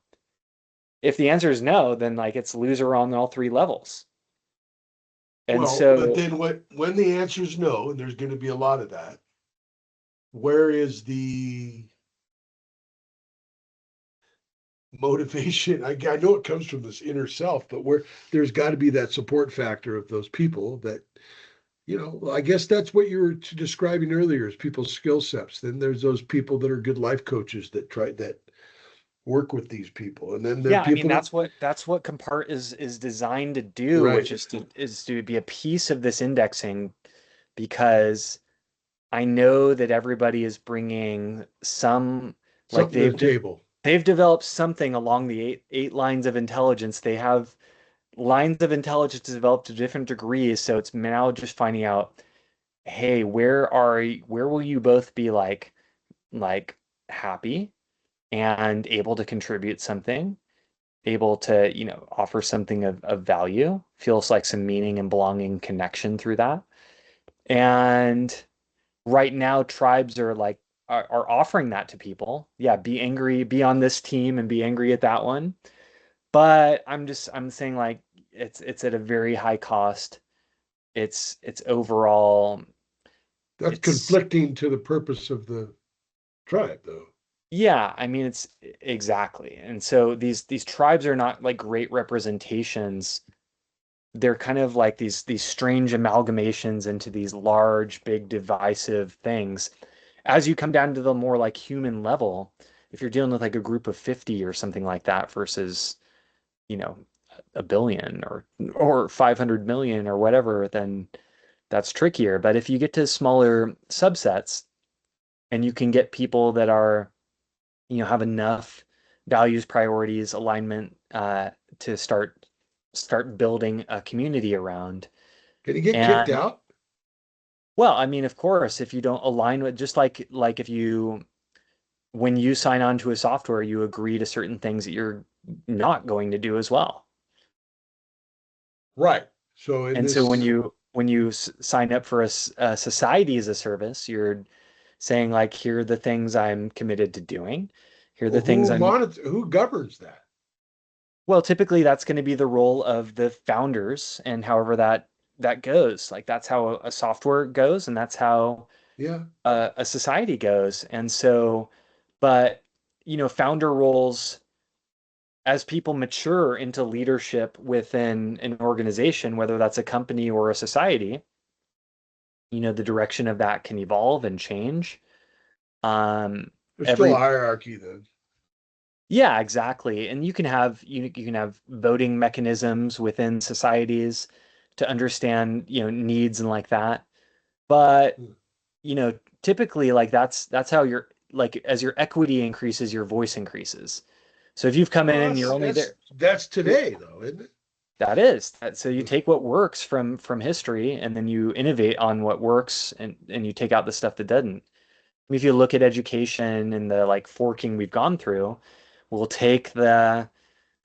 If the answer is no, then like it's loser on all three levels. And Well, but so then when the answer is no, and there's going to be a lot of that, where is the motivation? I know it comes from this inner self, but where there's got to be that support factor of those people that, I guess that's what you were describing earlier is people's skill sets. Then there's those people that are good life coaches that work with these people. And then there are yeah, I mean people that, that's what Compart is designed to do, which right, is to be a piece of this indexing because I know that everybody is bringing some like something to the table. they've developed something along the eight lines of intelligence. They have lines of intelligence developed to different degrees, so it's now just finding out hey, where will you both be like happy and able to contribute something, able to, offer something of value, feels like some meaning and belonging connection through that. And right now, tribes are like are offering that to people. Yeah, be angry, be on this team and be angry at that one. But I'm saying like it's at a very high cost. It's overall That's it's conflicting to the purpose of the tribe, though. yeah, I mean it's exactly. And so these tribes are not like great representations. They're kind of like these strange amalgamations into these large, big, divisive things. As you come down to the more like human level, if you're dealing with like a group of 50 or something like that versus, you know, a billion or 500 million or whatever, then that's trickier. But if you get to smaller subsets and you can get people that are, have enough values, priorities, alignment to start building a community around. Can he get kicked And out? well, I mean, of course, if you don't align with just like if you when you sign on to a software, you agree to certain things that you're not going to do as well. Right. So in And so when this, you sign up for a society as a service, you're saying like, here are the things I'm committed to doing. Here are the well, things who governs that? well, typically that's going to be the role of the founders and however that goes. Like that's how a software goes and that's how Yeah. a society goes. And so, but founder roles as people mature into leadership within an organization, whether that's a company or a society, the direction of that can evolve and change. Um, There's still a every hierarchy then. Yeah, exactly. And you can have voting mechanisms within societies to understand, needs and like that. But, Hmm. typically like that's how your like as your equity increases, your voice increases. So if you've come in Well, and you're only there, that's today though, isn't it? that is that. So you take what works from history and then you innovate on what works and you take out the stuff that doesn't. If you look at education and the like forking we've gone through, we'll take the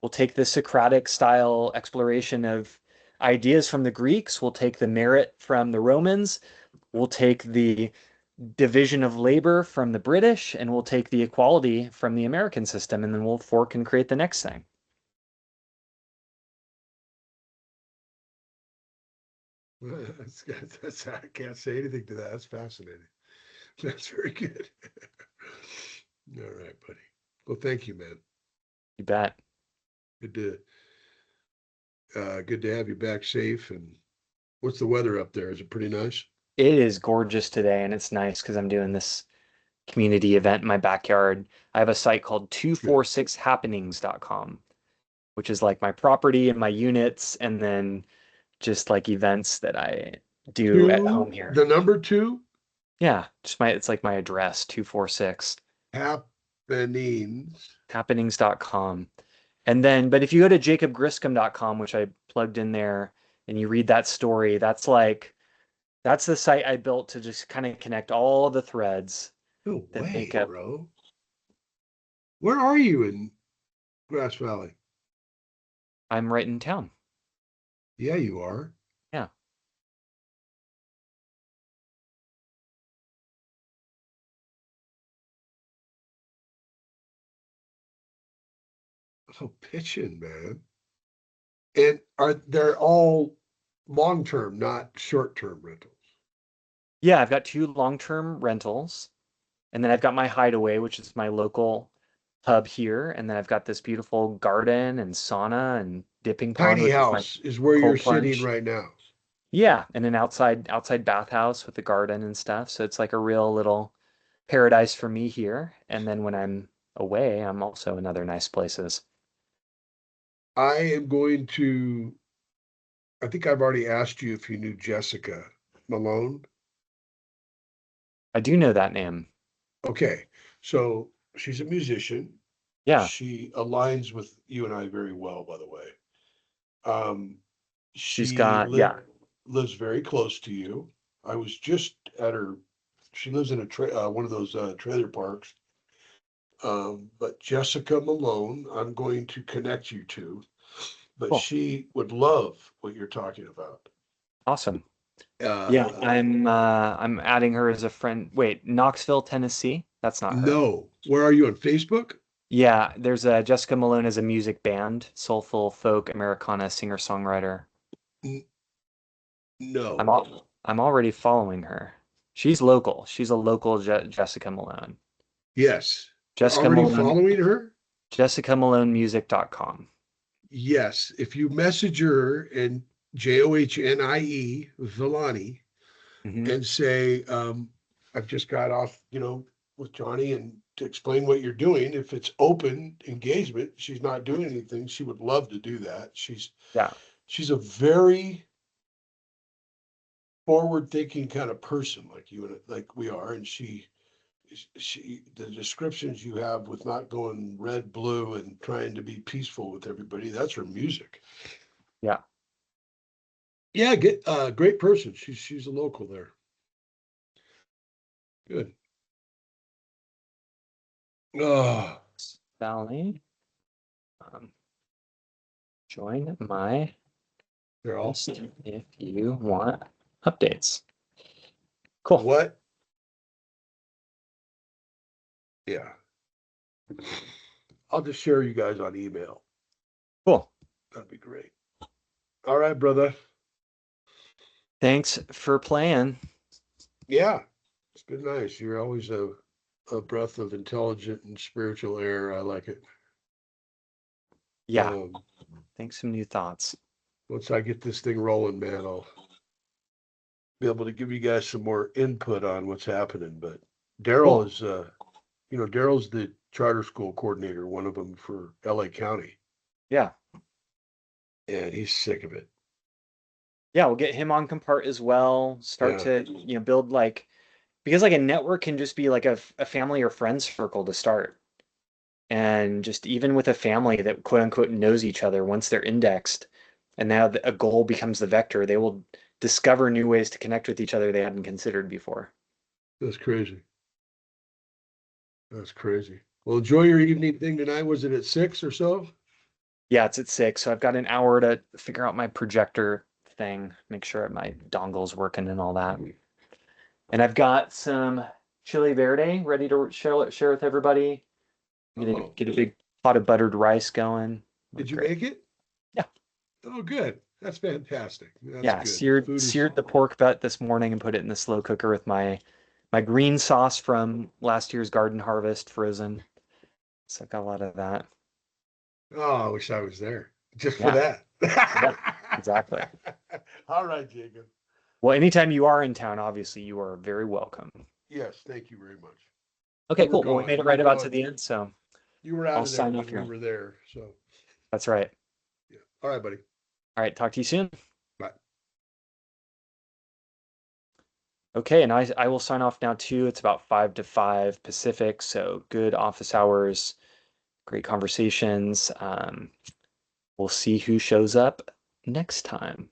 we'll take the Socratic style exploration of ideas from the Greeks, we'll take the merit from the Romans, we'll take the division of labor from the British, and we'll take the equality from the American system, and then we'll fork and create the next thing. I can't say anything to that. That's fascinating. That's very good. All right, buddy. Well, thank you, man. You bet. Good good to have you back safe. And what's the weather up there? Is it pretty nice? It is gorgeous today, and it's nice because I'm doing this community event in my backyard. I have a site called Good. 246happenings.com, which is like my property and my units, and then just like events that I do at home here. The number two Yeah, it's like my address, 246 happenings. happenings.com. And then, but if you go to jacobgriscom.com, which I plugged in there, and you read that story, that's the site I built to just kind of connect all the threads No that make way, up. bro. Where are you in Grass Valley? I'm right in town. Yeah, you are. Yeah. Oh, pitching, man. And are they're all long term, not short term rentals? Yeah, I've got two long-term rentals, and then I've got my hideaway, which is my local hub here, and then I've got this beautiful garden and sauna and dipping pond, Tiny which is my house is where you're cold sitting plunge. right now. Yeah, and an outside bathhouse with a garden and stuff. So it's like a real little paradise for me here. And then when I'm away, I'm also in other nice places. I am going to, I think I've already asked you if you knew Jessica Malone. I do know that name. Okay, so she's a musician. Yeah, She aligns with you and I very well, by the way. Um, she's she got, yeah, lives very close to you. I was just at her, she lives in one of those trailer parks. But Jessica Malone, I'm going to connect you to, but Cool. she would love what you're talking about. Awesome. Yeah, I'm adding her as a friend. Wait, Knoxville, Tennessee? That's not her. No, where are you on Facebook? Yeah, there's a Jessica Malone as a music band, soulful folk Americana singer-songwriter. N- No. I'm already following her. She's local. She's a local Jessica Malone. Yes. You're Jessica already Malone, following her? JessicaMaloneMusic.com. Yes. If you message her and Johnie Villani Hmm. and say, I've just got off, with Johnny and to explain what you're doing. If it's open engagement, she's not doing anything. She would love to do that. Yeah. She's a very forward thinking kind of person like you and like we are. And the descriptions you have with not going red, blue and trying to be peaceful with everybody, that's her music. Yeah. Yeah, great person. She's a local there. Good. Oh, Valley. Join my they're all list if you want updates. Cool. what? Yeah. I'll just share you guys on email. Cool. That'd be great. All right, brother. Thanks for playing. Yeah, it's been nice. You're always a breath of intelligent and spiritual air. I like it. Yeah. Thanks. Some new thoughts. Once I get this thing rolling, man, I'll be able to give you guys some more input on what's happening. But Daryl is, Daryl's the charter school coordinator, one of them for LA County, Yeah. and he's sick of it. Yeah, we'll get him on Compart as well. Start to, build because a network can just be like a family or friends circle to start. And just even with a family that quote unquote knows each other, once they're indexed and now a goal becomes the vector, they will discover new ways to connect with each other they hadn't considered before. That's crazy. That's crazy. Well, enjoy your evening thing tonight. Was it at 6 or so? Yeah, it's at 6. So I've got an hour to figure out my projector thing, make sure my dongle's working and all that. And I've got some chili verde ready to share with everybody. Get a big pot of buttered rice going. Did you make it? Yeah. Oh, good. That's fantastic. That's Yeah, good. seared the pork butt this morning and put it in the slow cooker with my green sauce from last year's garden harvest frozen. So I got a lot of that. Oh, I wish I was there just for Yeah. that. Yeah, exactly. All right, Jacob. Well, anytime you are in town, obviously you are very welcome. Yes, thank you very much. Okay, cool. Well, we made it right about to the end, so you were out I'll of there sign when off here. we were there. So That's right. yeah. All right, buddy. All right, talk to you soon. Bye. Okay, and I will sign off now too. It's about 5 to 5 Pacific, so good office hours, great conversations. We'll see who shows up next time.